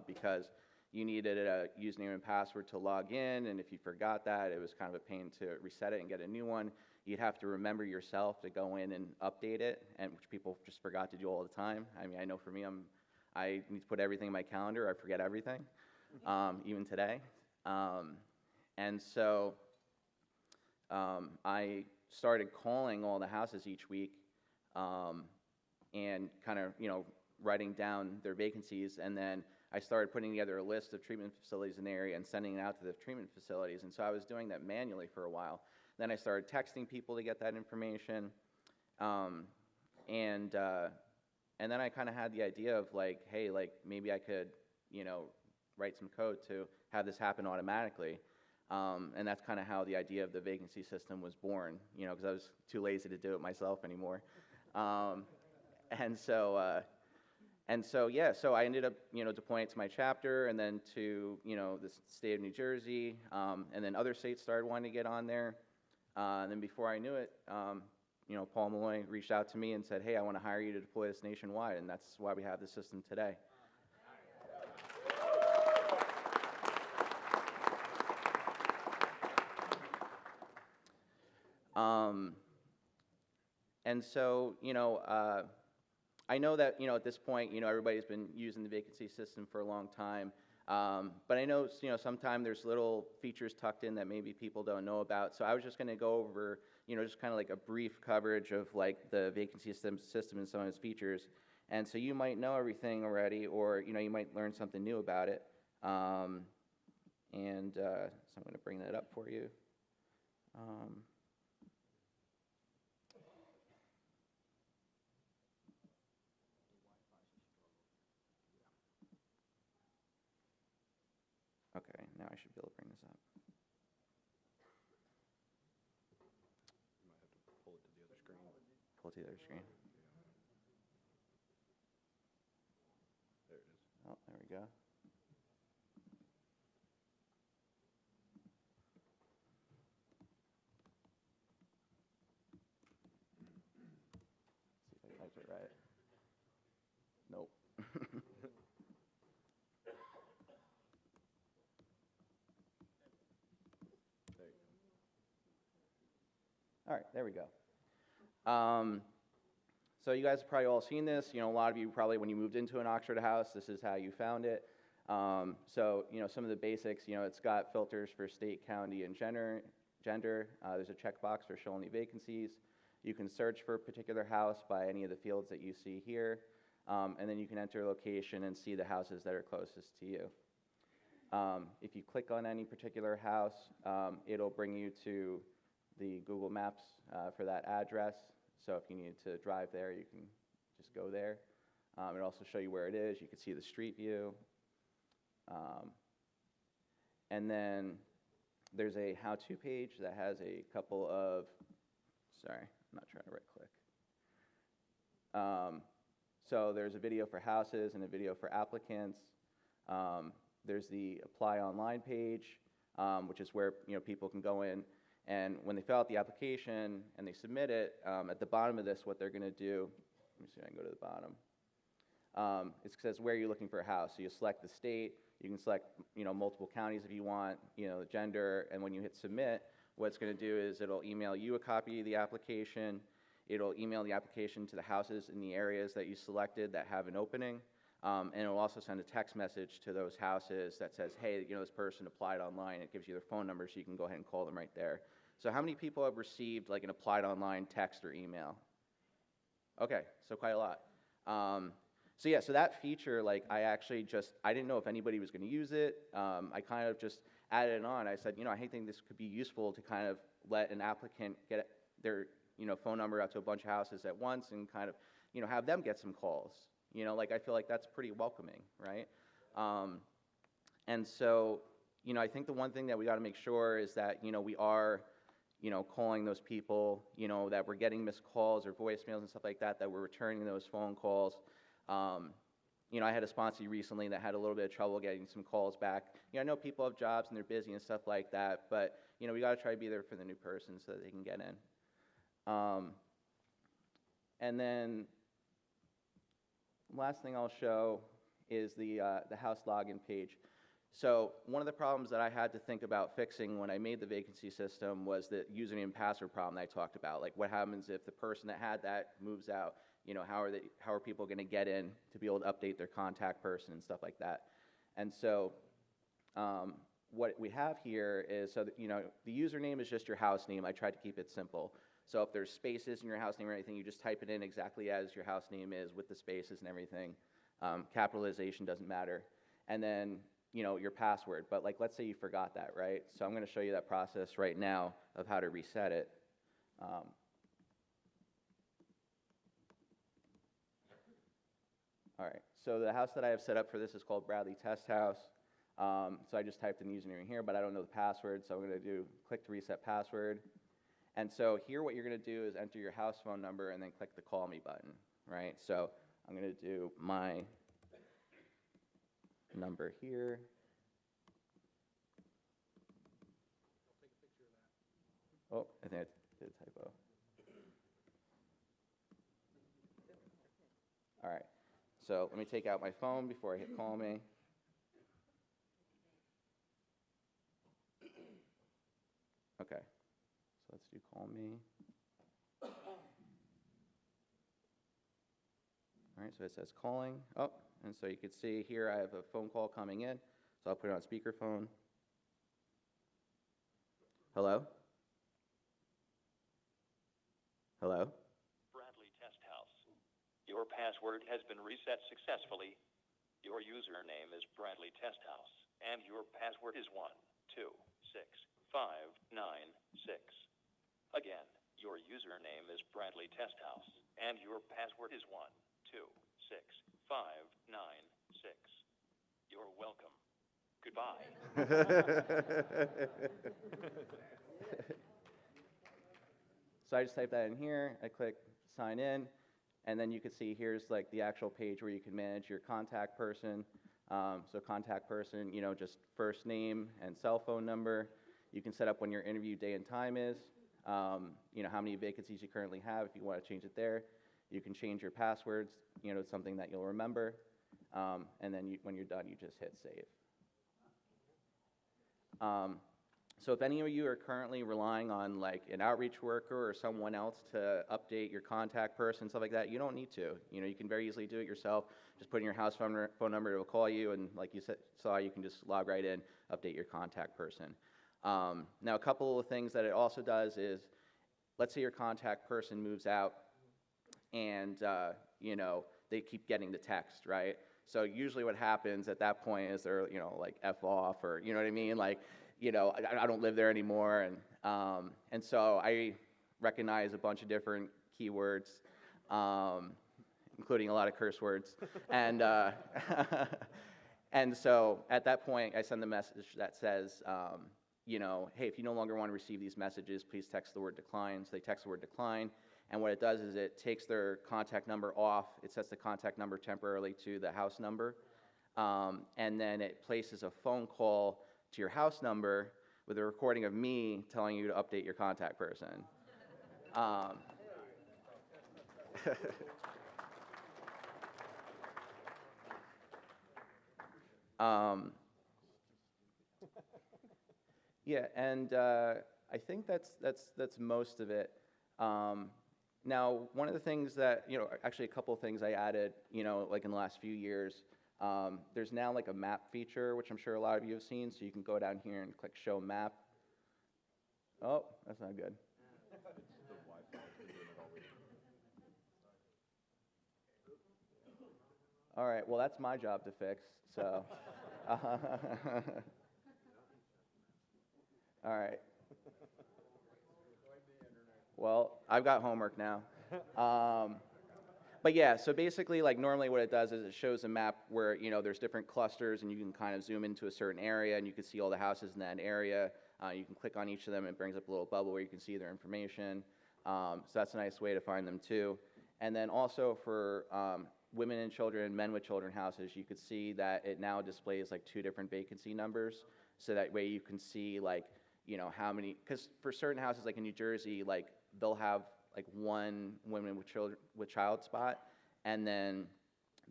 because you needed a username and password to log in, and if you forgot that, it was kind of a pain to reset it and get a new one. You'd have to remember yourself to go in and update it, and which people just forgot to do all the time. I mean, I know for me, I need to put everything in my calendar. I forget everything, even today. And so I started calling all the houses each week and kind of, writing down their vacancies, and then I started putting together a list of treatment facilities in the area and sending it out to the treatment facilities. And so I was doing that manually for a while. Then I started texting people to get that information, and then I kind of had the idea of like, hey, like maybe I could, write some code to have this happen automatically. And that's kind of how the idea of the vacancy system was born, because I was too lazy to do it myself anymore. So I ended up, deploying it to my chapter, and then to, the state of New Jersey, and then other states started wanting to get on there. And then before I knew it, Paul Malloy reached out to me and said, hey, I want to hire you to deploy this nationwide, and that's why we have the system today. And so, I know that, at this point, everybody's been using the vacancy system for a long time, but I know, sometimes there's little features tucked in that maybe people don't know about. So I was just going to go over, just kind of like a brief coverage of like the vacancy system and some of its features. And so you might know everything already, or, you might learn something new about it. So I'm going to bring that up for you. Okay, now I should be able to bring this up. You might have to pull it to the other screen. Pull it to the other screen. There it is. Oh, there we go. See if I typed it right. Nope. All right, there we go. So you guys have probably all seen this. A lot of you probably, when you moved into an Oxford house, this is how you found it. So, some of the basics, it's got filters for state, county, and gender. There's a checkbox for show only vacancies. You can search for a particular house by any of the fields that you see here. And then you can enter a location and see the houses that are closest to you. If you click on any particular house, it'll bring you to the Google Maps for that address. So if you need to drive there, you can just go there. It'll also show you where it is. You can see the street view. And then there's a how-to page that has a couple of, sorry, I'm not trying to right-click. So there's a video for houses and a video for applicants. There's the apply online page, which is where people can go in, and when they fill out the application and they submit it, at the bottom of this, what they're going to do, let me see if I can go to the bottom. It says where you're looking for a house. So you select the state. You can select multiple counties if you want, the gender, and when you hit submit, what it's going to do is it'll email you a copy of the application. It'll email the application to the houses in the areas that you selected that have an opening. And it'll also send a text message to those houses that says, hey, this person applied online. It gives you their phone number so you can go ahead and call them right there. So how many people have received like an applied online text or email? Okay, so quite a lot. So that feature, like I didn't know if anybody was going to use it. I kind of just added it on. I said, I think this could be useful to kind of let an applicant get their phone number out to a bunch of houses at once and kind of, have them get some calls. I feel like that's pretty welcoming, right? And so, I think the one thing that we got to make sure is that, we are, calling those people, that we're getting missed calls or voicemails and stuff like that, that we're returning those phone calls. I had a sponsee recently that had a little bit of trouble getting some calls back. I know people have jobs and they're busy and stuff like that, but, we got to try to be there for the new person so that they can get in. And then last thing I'll show is the house login page. So one of the problems that I had to think about fixing when I made the vacancy system was the username and password problem that I talked about. Like what happens if the person that had that moves out? How are people going to get in to be able to update their contact person and stuff like that? And so what we have here is, so that, the username is just your house name. I tried to keep it simple. So if there's spaces in your house name or anything, you just type it in exactly as your house name is with the spaces and everything. Capitalization doesn't matter. And then, your password. But like, let's say you forgot that, right? So I'm going to show you that process right now of how to reset it. All right, so the house that I have set up for this is called Bradley Test House. So I just typed in the username here, but I don't know the password, so I'm going to click to reset password. And so here what you're going to do is enter your house phone number and then click the call me button, right? So I'm going to do my number here. Oh, I think I did a typo. All right, so let me take out my phone before I hit call me. Okay, so let's do call me. All right, so it says calling. Oh, and so you can see here I have a phone call coming in. So I'll put it on speakerphone. Hello? Hello? Bradley Test House. Your password has been reset successfully. Your username is Bradley Test House, and your password is 126596. Again, your username is Bradley Test House, and your password is 126596. You're welcome. Goodbye. So I just type that in here, I click sign in, and then you can see here's like the actual page where you can manage your contact person. So contact person, just first name and cell phone number. You can set up when your interview day and time is, how many vacancies you currently have if you want to change it there. You can change your passwords, to something that you'll remember. And then when you're done, you just hit save. So if any of you are currently relying on like an outreach worker or someone else to update your contact person, stuff like that, you don't need to. You can very easily do it yourself. Just put in your house phone number, it will call you, and like you saw, you can just log right in, update your contact person. Now, a couple of things that it also does is, let's say your contact person moves out, and they keep getting the text, right? So usually what happens at that point is they're, like F off, or you know what I mean, like, I don't live there anymore, and so I recognize a bunch of different keywords, including a lot of curse words, and and so at that point I send the message that says, hey, if you no longer want to receive these messages, please text the word decline. So they text the word decline, and what it does is it takes their contact number off. It sets the contact number temporarily to the house number, and then it places a phone call to your house number with a recording of me telling you to update your contact person. Yeah, and I think that's most of it. Now, one of the things that, actually a couple of things I added, like in the last few years, there's now like a map feature, which I'm sure a lot of you have seen, so you can go down here and click Show Map. Oh, that's not good. All right, well, that's my job to fix, so. All right. Well, I've got homework now. But yeah, so basically, like normally what it does is it shows a map where, there's different clusters, and you can kind of zoom into a certain area, and you can see all the houses in that area. You can click on each of them, and it brings up a little bubble where you can see their information. So that's a nice way to find them too. And then also for women and children, men with children houses, you could see that it now displays like 2 different vacancy numbers. So that way you can see like, how many, because for certain houses like in New Jersey, like they'll have like 1 women with child spot, and then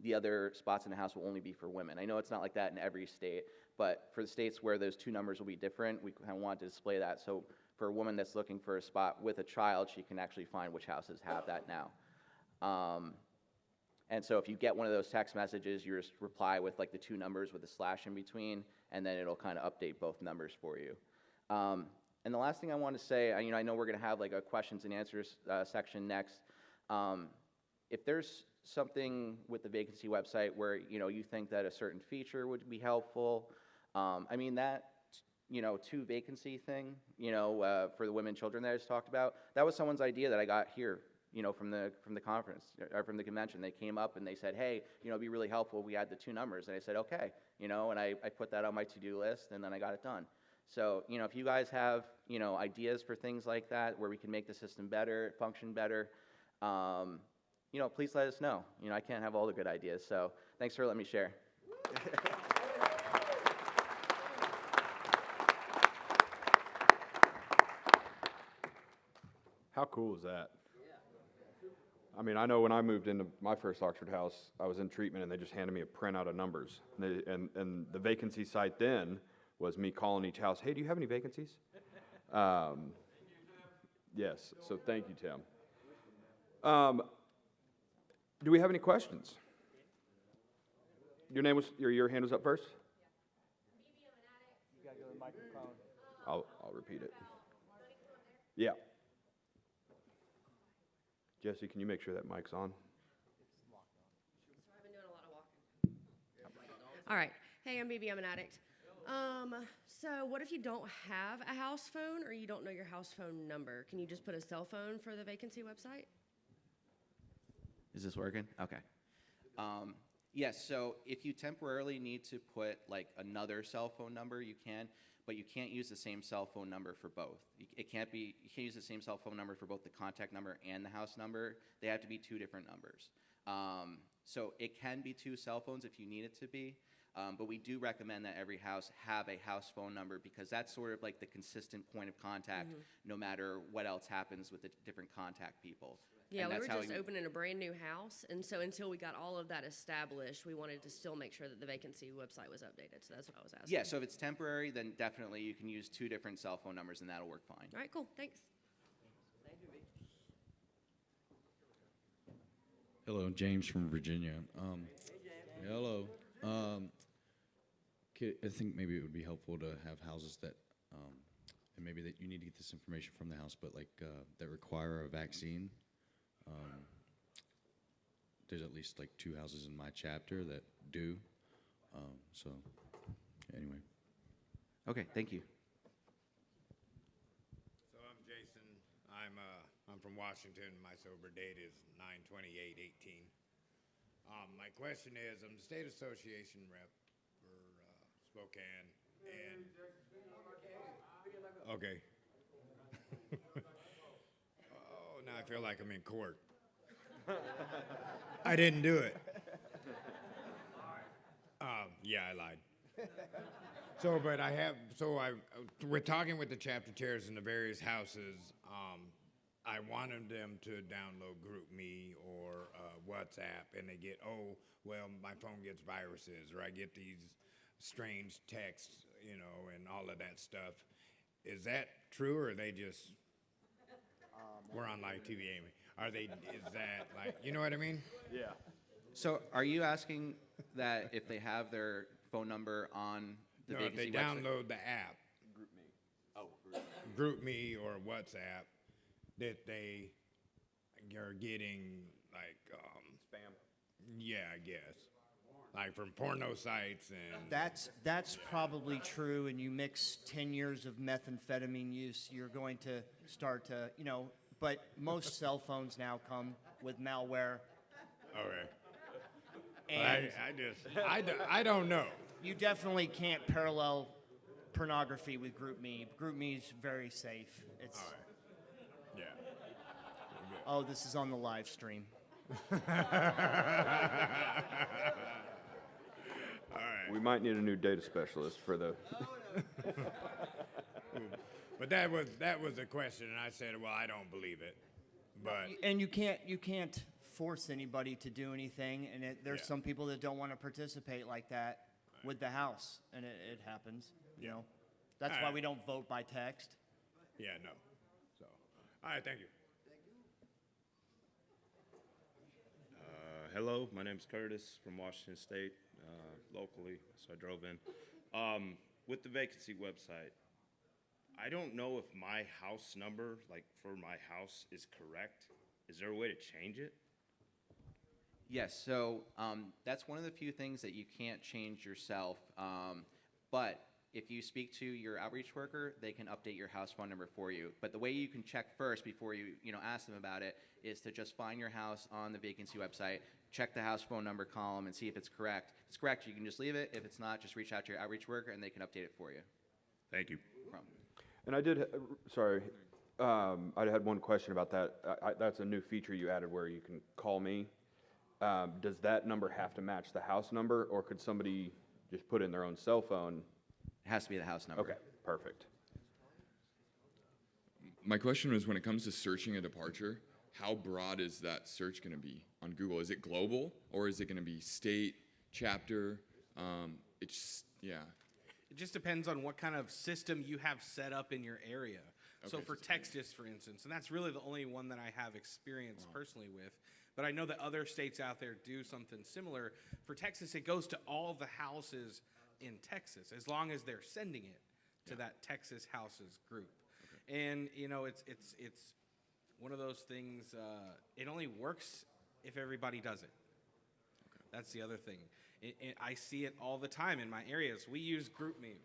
the other spots in the house will only be for women. I know it's not like that in every state, but for the states where those 2 numbers will be different, we kind of want to display that. So for a woman that's looking for a spot with a child, she can actually find which houses have that now. And so if you get one of those text messages, you just reply with like the 2 numbers with a slash in between, and then it'll kind of update both numbers for you. And the last thing I want to say, I know we're going to have like a questions and answers section next. If there's something with the vacancy website where you think that a certain feature would be helpful, that 2 vacancy thing, for the women and children that I just talked about, that was someone's idea that I got here, from the conference or from the convention. They came up and they said, hey, it'd be really helpful if we add the 2 numbers, and I said okay, and I put that on my to-do list, and then I got it done. So, if you guys have, ideas for things like that where we can make the system better, function better, please let us know. I can't have all the good ideas, so thanks for letting me share. How cool is that? I know when I moved into my first Oxford house, I was in treatment, and they just handed me a printout of numbers. And the vacancy site then was me calling each house, hey, do you have any vacancies? Yes, so thank you, Tim. Do we have any questions? Your hand was up first? You gotta go to the microphone. I'll repeat it. Yeah. Jesse, can you make sure that mic's on? I've been doing a lot of walking. All right. Hey, I'm BB. I'm an addict. So what if you don't have a house phone or you don't know your house phone number? Can you just put a cell phone for the vacancy website? Is this working? Okay. Yes, so if you temporarily need to put like another cell phone number, you can, but you can't use the same cell phone number for both. You can't use the same cell phone number for both the contact number and the house number. They have to be 2 different numbers. So it can be 2 cell phones if you need it to be. But we do recommend that every house have a house phone number, because that's sort of like the consistent point of contact, no matter what else happens with the different contact people. Yeah, and we that's were how just you- opening a brand-new house, and so until we got all of that established, we wanted to still make sure that the vacancy website was updated, so that's what I was asking. Yeah, so if it's temporary, then definitely you can use 2 different cell phone numbers, and that'll work fine. All right, cool, thanks. Hello, James from Virginia. Hello. I think maybe it would be helpful to have houses that, and maybe that you need to get this information from the house, but like that require a vaccine. There's at least like 2 houses in my chapter that do. So, anyway. Okay, thank you. So I'm Jason. I'm from Washington. My sober date is 9/28/18. My question is, I'm the state association rep for Spokane, and okay. Oh, now I feel like I'm in court. I didn't do it. Yeah, I lied. We're talking with the chapter chairs in the various houses. I wanted them to download GroupMe or WhatsApp, and they get, oh, well, my phone gets viruses, or I get these strange texts, and all of that stuff. Is that true, or are they just, we're on live TV, Amy. Is that like, you know what I mean? Yeah. So are you asking that if they have their phone number on the No, if they vacancy website? download the app, GroupMe or WhatsApp, that they are getting like Spam. yeah, I guess, like from porno sites and That's probably true, and you mix 10 years of methamphetamine use, you're going to start to, but most cell phones now come with malware, okay. and I don't know. you definitely can't parallel pornography with GroupMe. GroupMe's very safe. It's, All right. Yeah. oh, this is on the live stream. All right. We might need a new data specialist for the. But that was a question, and I said, well, I don't believe it. But And you can't force anybody to do anything, and there's Yeah. some people that don't want to participate like that with the house, and it happens, That's why Alright. we don't vote by text. yeah, no. So, all right, thank you. Hello, my name's Curtis from Washington State, locally, so I drove in. With the vacancy website, I don't know if my house number, like for my house, is correct. Is there a way to change it? Yes, so that's one of the few things that you can't change yourself. But if you speak to your outreach worker, they can update your house phone number for you. But the way you can check first before you ask them about it is to just find your house on the vacancy website, check the house phone number column, and see if it's correct. If it's correct, you can just leave it. If it's not, just reach out to your outreach worker, and they can update it for you. Thank you. No problem. And I did, sorry, I had one question about that. That's a new feature you added where you can call me. Does that number have to match the house number, or could somebody just put in their own cell phone? It has to be the house number. Okay, perfect. My question was, when it comes to searching a departure, how broad is that search going to be on Google? Is it global, or is it going to be state, chapter? Yeah. It just depends on what kind of system you have set up in your area. So Okay, for Texas, for instance, and that's really the only one that I have experience personally with, but I know that other states out there do something similar. For Texas, it goes to all the houses in Texas, as long as they're sending it to that Texas houses group. And, it's one of those things, it only works if everybody does it. That's the other thing. I see it all the time in my areas. We use GroupMe,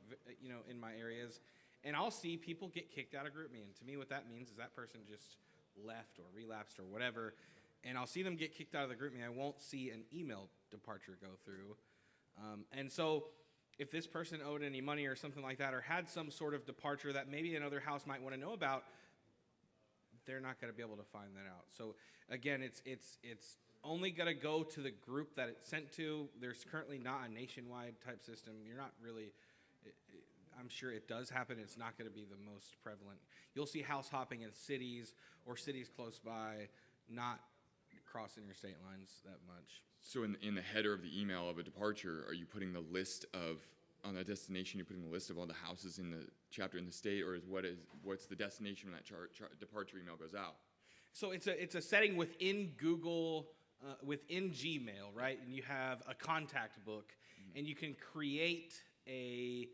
in my areas, and I'll see people get kicked out of GroupMe. And to me, what that means is that person just left or relapsed or whatever, and I'll see them get kicked out of the GroupMe. I won't see an email departure go through. And so if this person owed any money or something like that, or had some sort of departure that maybe another house might want to know about, they're not going to be able to find that out. So again, it's only going to go to the group that it's sent to. There's currently not a nationwide type system. You're not really, I'm sure it does happen. It's not going to be the most prevalent. You'll see house hopping in cities or cities close by, not crossing your state lines that much. So in the header of the email of a departure, are you putting the list of, on that destination, you're putting the list of all the houses in the chapter in the state, or what's the destination when that departure email goes out? So it's a setting within Google, within Gmail, right? And you have a contact book, and you can create a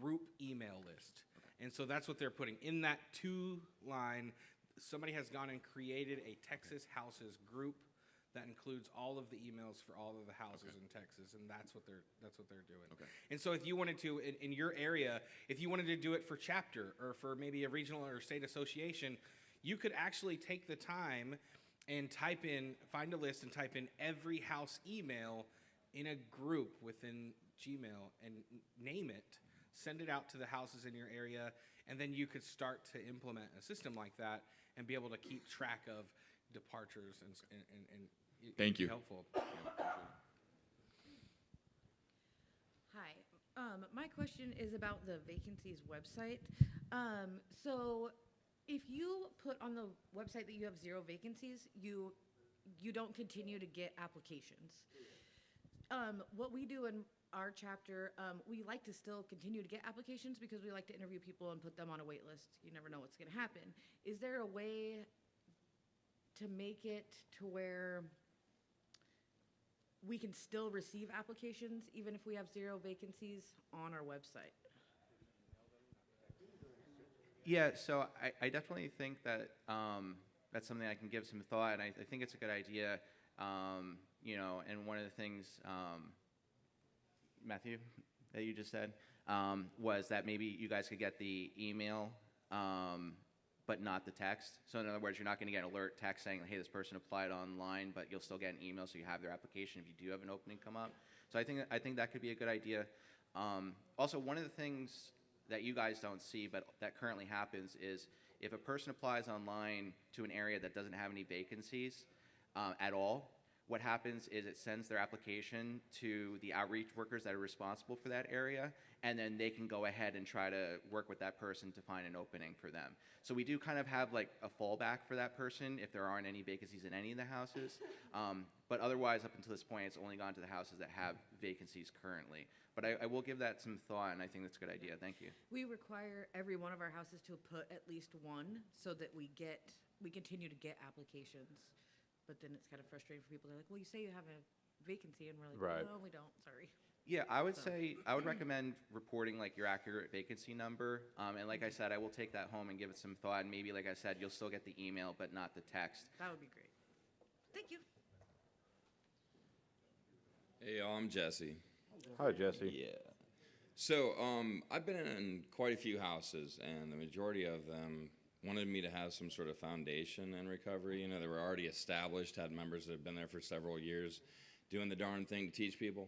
group email list. And so that's what they're putting. In that 2-line, somebody has gone and created a Texas houses group that includes all of the emails for all of the houses in Texas, and that's what they're doing. Okay. And so if you wanted to, in your area, if you wanted to do it for chapter or for maybe a regional or state association, you could actually take the time and find a list and type in every house email in a group within Gmail and name it, send it out to the houses in your area, and then you could start to implement a system like that and be able to keep track of departures and Thank you. Helpful. Hi. My question is about the Vacancies website. So if you put on the website that you have 0 vacancies, you don't continue to get applications. What we do in our chapter, we like to still continue to get applications because we like to interview people and put them on a wait list. You never know what's going to happen. Is there a way to make it to where we can still receive applications even if we have 0 vacancies on our website? Yeah, so I definitely think that that's something I can give some thought, and I think it's a good idea. You know, and one of the things, Matthew, that you just said, was that maybe you guys could get the email, but not the text. So in other words, you're not going to get an alert text saying, hey, this person applied online, but you'll still get an email so you have their application if you do have an opening come up. So I think that could be a good idea. Also, one of the things that you guys don't see, but that currently happens, is if a person applies online to an area that doesn't have any vacancies at all, what happens is it sends their application to the outreach workers that are responsible for that area, and then they can go ahead and try to work with that person to find an opening for them. So we do kind of have like a fallback for that person if there aren't any vacancies in any of the houses. But otherwise, up until this point, it's only gone to the houses that have vacancies currently. But I will give that some thought, and I think that's a good idea. Thank you. We require every one of our houses to put at least one so that we continue to get applications. But then it's kind of frustrating for people. They're like, well, you say you have a vacancy, and we're like, Right. no, we don't, sorry. Yeah, I would recommend reporting like your accurate vacancy number. And like I said, I will take that home and give it some thought. And maybe, like I said, you'll still get the email, but not the text. That would be great. Thank you. Hey, y'all, I'm Jesse. Hi, Jesse. Yeah. So, I've been in quite a few houses, and the majority of them wanted me to have some sort of foundation and recovery. You know, they were already established, had members that have been there for several years, doing the darn thing to teach people.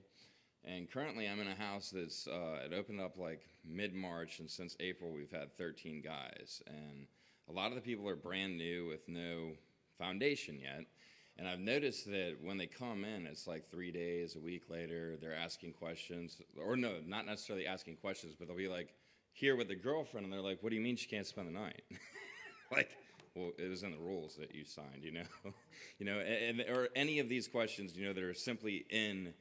And currently, I'm in a house that's it opened up like mid-March, and since April, we've had 13 guys. And a lot of the people are brand new with no foundation yet. And I've noticed that when they come in, it's like 3 days, a week later, they're asking questions. Or no, not necessarily asking questions, but they'll be like, here with the girlfriend, and they're like, what do you mean she can't spend the night? Like, well, it was in the rules that you signed, you know? You know, or any of these questions, you know, that are simply in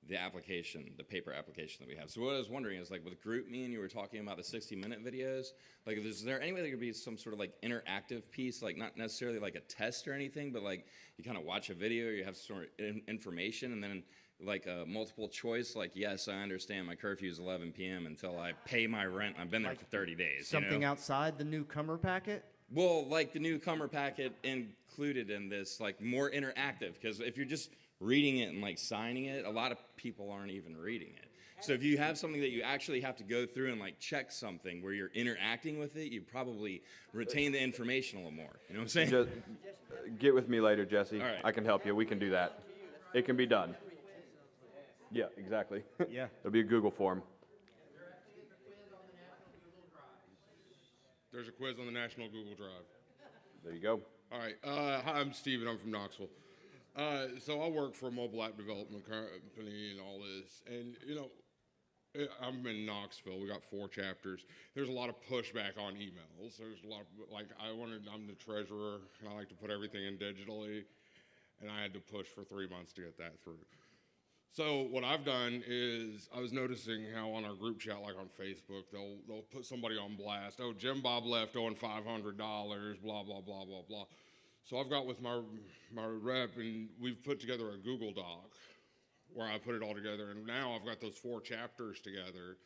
the application, the paper application that we have. So what I was wondering is, like, with GroupMe, and you were talking about the 60-minute videos, like, is there any way there could be some sort of, like, interactive piece, like, not necessarily like a test or anything, but, like, you kind of watch a video, you have sort of information, and then, like, a multiple choice, like, yes, I understand my curfew is 11 p.m. until I pay my rent. I've been there for 30 days. Something you know? outside the newcomer packet? Well, like the newcomer packet included in this, like, more interactive, because if you're just reading it and like signing it, a lot of people aren't even reading it. So if you have something that you actually have to go through and like check something where you're interacting with it, you probably retain the information a little more. You know what I'm saying? Just get with me later, Jesse. All right. I can help you. We can do that. It can be done. Yeah, exactly. Yeah. It'll be a Google form. There's a quiz on the National Google Drive. There you go. All right. Hi, I'm Steven. I'm from Knoxville. So I work for a mobile app development company and all this. And, you know, I'm in Knoxville. We got 4 chapters. There's a lot of pushback on emails. There's a lot of, like, I'm the treasurer, and I like to put everything in digitally, and I had to push for 3 months to get that through. So what I've done is I was noticing how on our group chat, like on Facebook, they'll put somebody on blast. Oh, Jim Bob left owing $500, blah, blah, blah, blah, blah. So I've got with my rep, and we've put together a Google Doc where I put it all together, and now I've got those 4 chapters together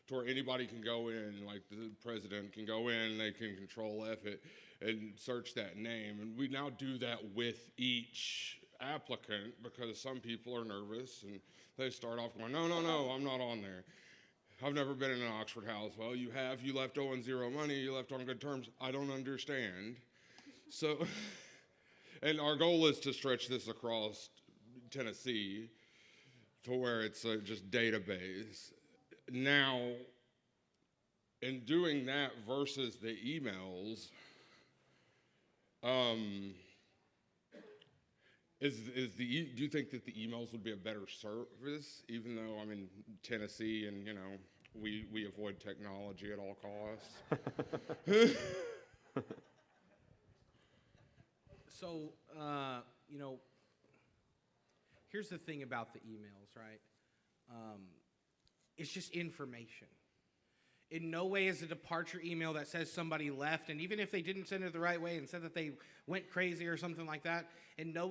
to where anybody can go in, like the president can go in, they can control F it and search that name. And we now do that with each applicant because some people are nervous and they start off going, no, I'm not on there. I've never been in an Oxfordhouse. Well, you have. You left owing 0 money. You left on good terms. I don't understand. So, and our goal is to stretch this across Tennessee to where it's just database. Now, in doing that versus the emails, do you think that the emails would be a better service, even though I'm in Tennessee and, you know, we avoid technology at all costs? So, you know, here's the thing about the emails, right? It's just information. In no way is a departure email that says somebody left, and even if they didn't send it the right way and said that they went crazy or something like that, in no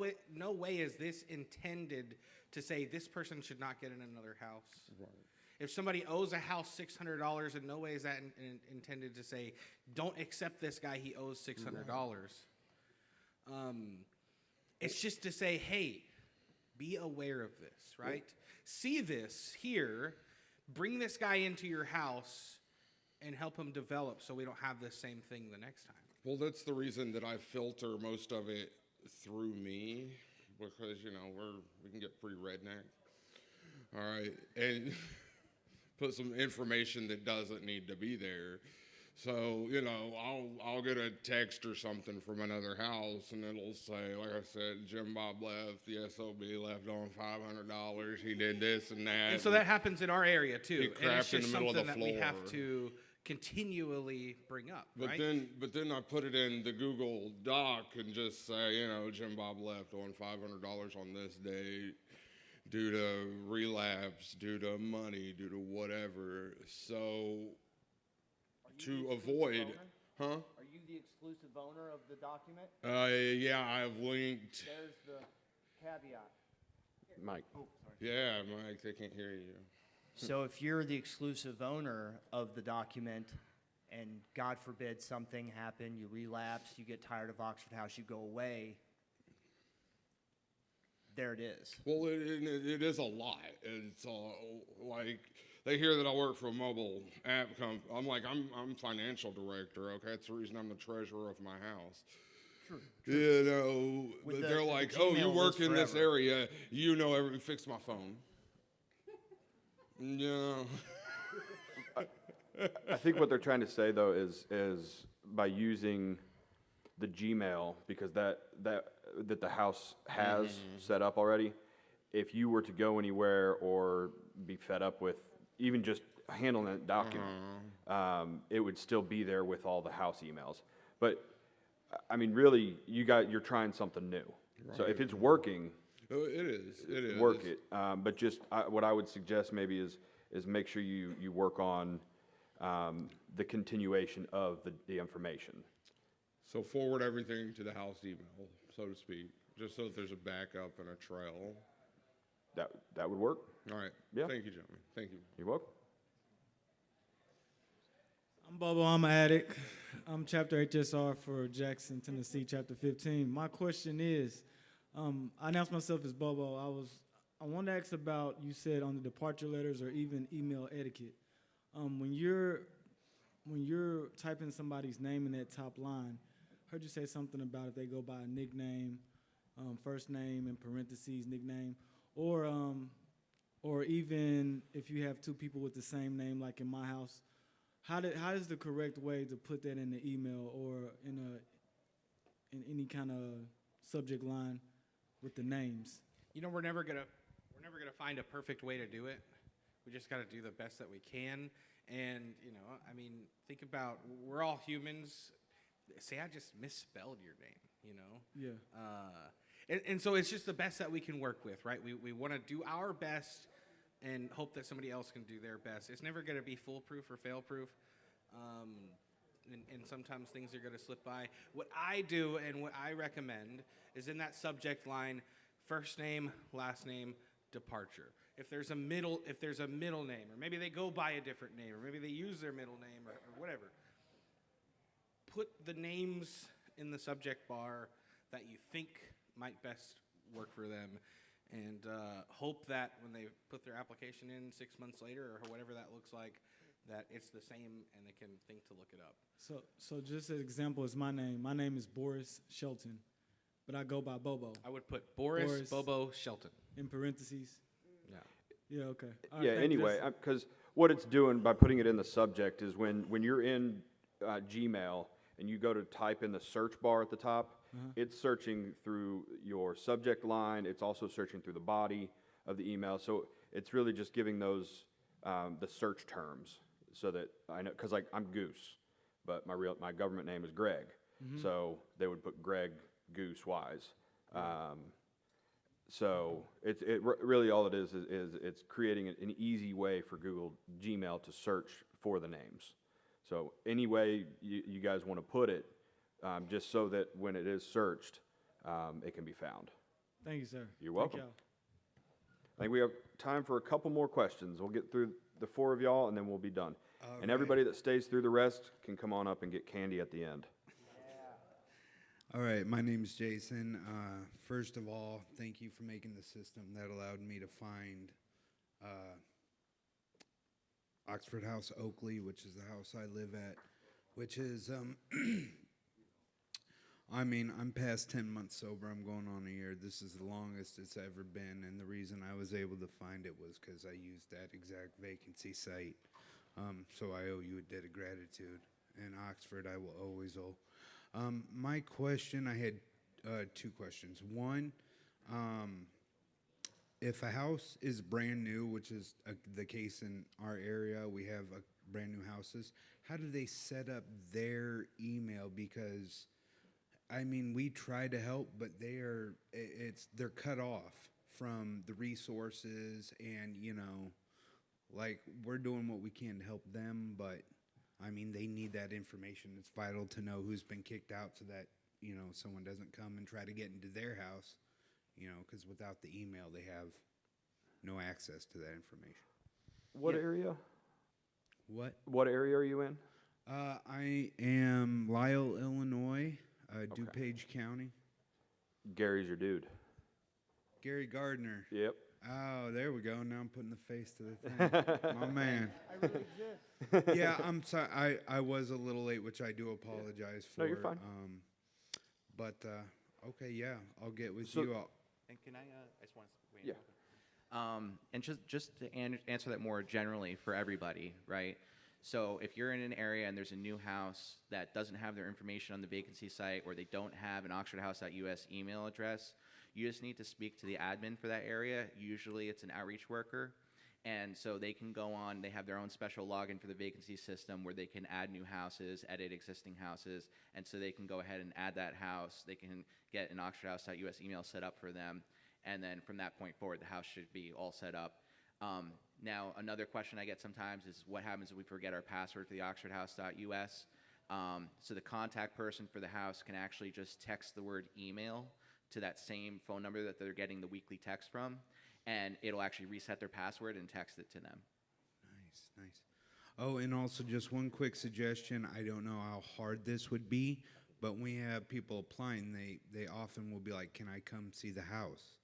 way is this intended to say this person should not get in another house. Right. If somebody owes a house $600, in no way is that intended to say, don't accept this guy, he owes $600. Right. It's just to say, hey, be aware of this, right? Yeah. See this here, bring this guy into your house, and help him develop so we don't have the same thing the next time. Well, that's the reason that I filter most of it through me, because, you know, we can get pretty redneck. All right, and put some information that doesn't need to be there. So, you know, I'll get a text or something from another house, and it'll say, like I said, Jim Bob left, the SOB left on $500, he did this and that. And so that happens in our area, too. He crapped in the middle of the floor. That we have to continually bring up, right? But then I put it in the Google Doc and just say, you know, Jim Bob left on $500 on this day due to relapse, due to money, due to whatever. So to avoid, huh? Are you the exclusive owner of the document? Yeah, I've linked. There's the caveat. Mike. Oh, sorry. Yeah, Mike, they can't hear you. So if you're the exclusive owner of the document, and God forbid something happened, you relapse, you get tired of Oxfordhouse, you go away, there it is. Well, it is a lot. It's like they hear that I work for a mobile app company. I'm like, I'm financial director. Okay, that's the reason I'm the treasurer of my house. True. You know, they're like, oh, you work in this area. You know, fix my phone. Yeah. I think what they're trying to say, though, is by using the Gmail, because that the house has set up already, if you were to go anywhere or be fed up with even just handling that document, it would still be there with all the house emails. But, I mean, really, you're trying something new. Right. So if it's working... It is. Work it. But just what I would suggest maybe is make sure you work on the continuation of the information. So forward everything to the house email, so to speak, just so that there's a backup and a trail. That would work. All right. Yeah. Thank you, gentlemen. Thank you. You're welcome. I'm Bubba. I'm an addict. I'm Chapter HSR for Jackson, Tennessee, Chapter 15. My question is, I announced myself as Bubba. I want to ask about, you said on the departure letters or even email etiquette. When you're typing somebody's name in that top line, heard you say something about if they go by a nickname, first name in parentheses, nickname, or even if you have 2 people with the same name, like in my house, how is the correct way to put that in the email or in any kind of subject line with the names? You know, we're never gonna find a perfect way to do it. We just got to do the best that we can. And, you know, I mean, think about, we're all humans. Say I just misspelled your name, you know? Yeah. And so it's just the best that we can work with, right? We want to do our best and hope that somebody else can do their best. It's never going to be foolproof or fail-proof. And sometimes things are going to slip by. What I do and what I recommend is in that subject line, first name, last name, departure. If there's a middle name, or maybe they go by a different name, or maybe they use their middle name, or whatever, put the names in the subject bar that you think might best work for them, and hope that when they put their application in 6 months later, or whatever that looks like, that it's the same and they can think to look it up. So just an example is my name. My name is Boris Shelton, but I go by Bobo. I would put Boris Bobo Shelton. In parentheses. Yeah. Yeah, okay. All Yeah, right, anyway, because what it's doing by putting it in the subject is when you're in Gmail and you go to type in the search bar at the top, it's searching through your subject line. It's also searching through the body of the email. So it's really just giving those the search terms so that I know, because like I'm Goose, but my government name is Greg. So they would put Greg Goose Wise. So really all it is it's creating an easy way for Google Gmail to search for the names. So any way you guys want to put it, just so that when it is searched, it can be found. Thank you, sir. You're welcome. Thank I think we have time for a couple more questions. We'll get through the four of y'all, and then we'll be done. And everybody that stays through the rest can come on up and get candy at the end. All right, my name's Jason. First of all, thank you for making the system that allowed me to find Oxfordhouse, Oakley, which is the house I live at, which is, I mean, I'm past 10 months sober. I'm going on a year. This is the longest it's ever been, and the reason I was able to find it was because I used that exact vacancy site. So I owe you a debt of gratitude, and Oxford I will always owe. My question, I had two questions. One, if a house is brand new, which is the case in our area, we have brand new houses, how do they set up their email? Because, I mean, we try to help, but they're cut off from the resources, and, you know, like, we're doing what we can to help them, but I mean, they need that information. It's vital to know who's been kicked out so that, you know, someone doesn't come and try to get into their house, you know, because without the email, they have no access to that information. What area? What? What area are you in? I am Lisle, Illinois, DuPage County. Gary's your dude. Gary Gardner. Yep. Oh, there we go. Now I'm putting the face to the thing. My man. I really exist. Yeah, I'm sorry. I was a little late, which I do apologize for. No, you're fine. But okay, yeah, I'll get with So- you. And can I just want to weigh in. And just to answer that more generally for everybody, right? So if you're in an area and there's a new house that doesn't have their information on the vacancy site, or they don't have an oxfordhouse.us email address, you just need to speak to the admin for that area. Usually it's an outreach worker. And so they can go on, they have their own special login for the vacancy system where they can add new houses, edit existing houses, and so they can go ahead and add that house. They can get an oxfordhouse.us email set up for them, and then from that point forward, the house should be all set up. Now, another question I get sometimes is what happens if we forget our password for the oxfordhouse.us? So the contact person for the house can actually just text the word email to that same phone number that they're getting the weekly text from, and it'll actually reset their password and text it to them. Nice. Oh, and also just one quick suggestion. I don't know how hard this would be, but when we have people applying, they often will be like, can I come see the house?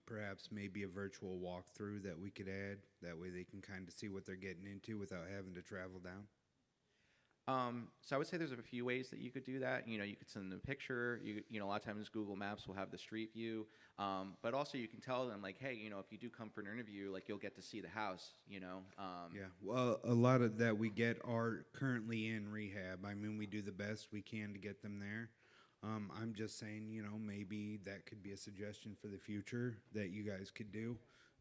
Perhaps maybe a virtual walkthrough that we could add. That way they can kind of see what they're getting into without having to travel down. So I would say there's a few ways that you could do that. You know, you could send them a picture. You know, a lot of times Google Maps will have the street view. But also you can tell them, like, hey, you know, if you do come for an interview, like, you'll get to see the house, you know. Yeah, well, a lot of that we get are currently in rehab. I mean, we do the best we can to get them there. I'm just saying, you know, maybe that could be a suggestion for the future that you guys could do.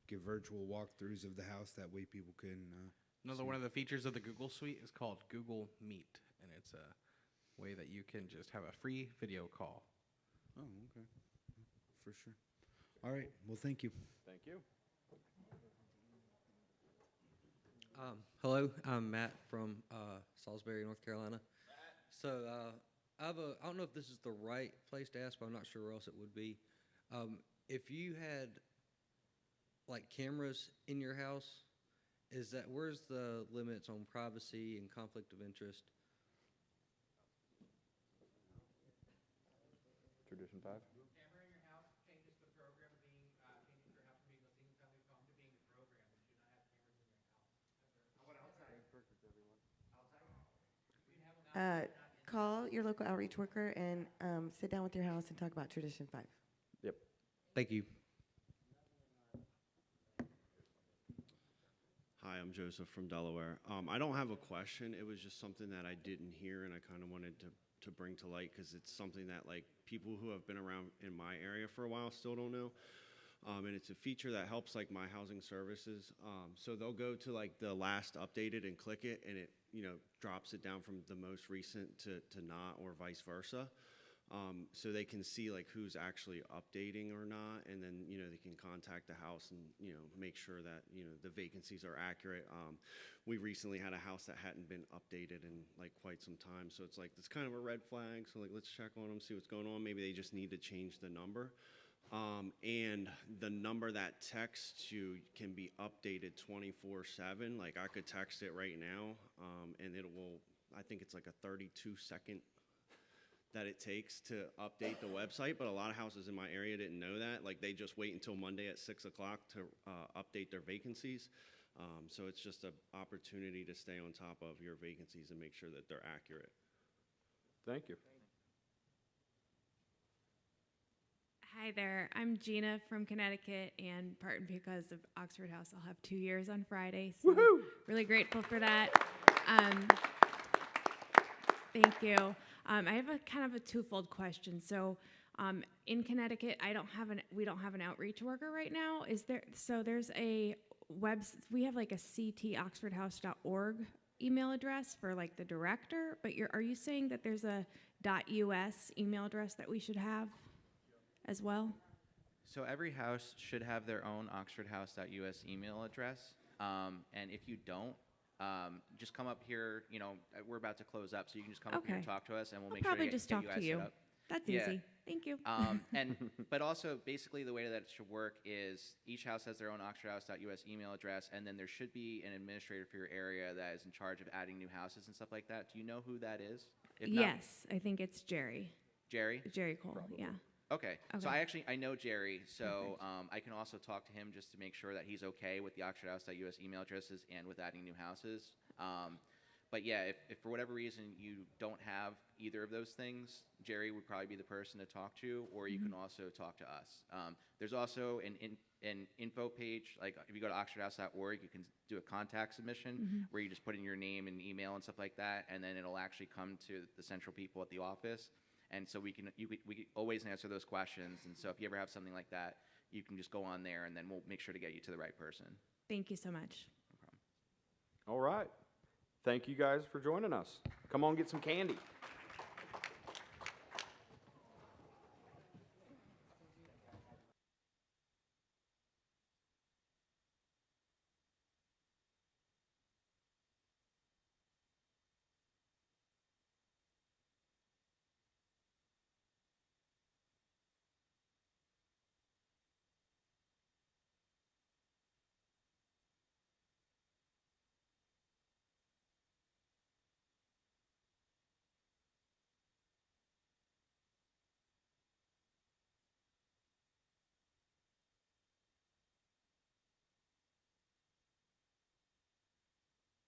give virtual walkthroughs of the house. That way people can. Another see. one of the features of the Google Suite is called Google Meet, and it's a way that you can just have a free video call. Oh, okay. For sure. All right. Well, thank you. Thank you. Hello, I'm Matt from Salisbury, North Carolina. So I don't know if this is the right place to ask, but I'm not sure where else it would be. If you had like cameras in your house, where's the limits on privacy and conflict of interest? Tradition 5. Call your local outreach worker and sit down with your house and talk about Tradition 5. Yep. Thank you. Hi, I'm Joseph from Delaware. I don't have a question. It was just something that I didn't hear, and I kind of wanted to bring to light because it's something that like people who have been around in my area for a while still don't know. And it's a feature that helps like my housing services. So they'll go to like the last updated and click it, and it drops it down from the most recent to not, or vice versa. So they can see like who's actually updating or not, and then they can contact the house and make sure that the vacancies are accurate. We recently had a house that hadn't been updated in like quite some time, so it's like it's kind of a red flag. So like let's check on them, see what's going on. Maybe they just need to change the number. And the number that texts you can be updated 24/7. Like I could text it right now, and it will. I think it's like a 32-second that it takes to update the website. But a lot of houses in my area didn't know that. Like they just wait until Monday at 6 o'clock to update their vacancies. So it's just an opportunity to stay on top of your vacancies and make sure that they're accurate. Thank you. Hi there, I'm Gina from Connecticut, and partly because of Oxfordhouse, I'll have 2 years on Friday, so Woohoo! Really grateful for that. Thank you. I have a kind of a twofold question. So, in Connecticut, we don't have an outreach worker right now. There's a we have like a ctoxfordhouse.org email address for like the director, but are you saying that there's a .us email address that we should have as well? So every house should have their own oxfordhouse.us email address. And if you don't, just come up here. We're about to close up, so you can just come up here and talk to us, and we'll make sure probably to just get talk you to guys you. set up. That's Yeah. easy. Thank you. But also, basically, the way that it should work is each house has their own oxfordhouse.us email address, and then there should be an administrator for your area that is in charge of adding new houses and stuff like that. Do you know who that is? If not- Yes, I think it's Jerry. Jerry? Jerry Cole, yeah. Okay. So Okay. I know Jerry, so I can also talk to him just to make sure that he's okay with the oxfordhouse.us email addresses and with adding new houses. But yeah, if for whatever reason you don't have either of those things, Jerry would probably be the person to talk to, or you can also talk to us. There's also an info page, like if you go to oxfordhouse.org, you can do a contact submission where you just put in your name and email and stuff like that, and then it'll actually come to the central people at the office. And so we can always answer those questions. And so if you ever have something like that, you can just go on there, and then we'll make sure to get you to the right person. Thank you so much. All right. Thank you guys for joining us. Come on, get some candy.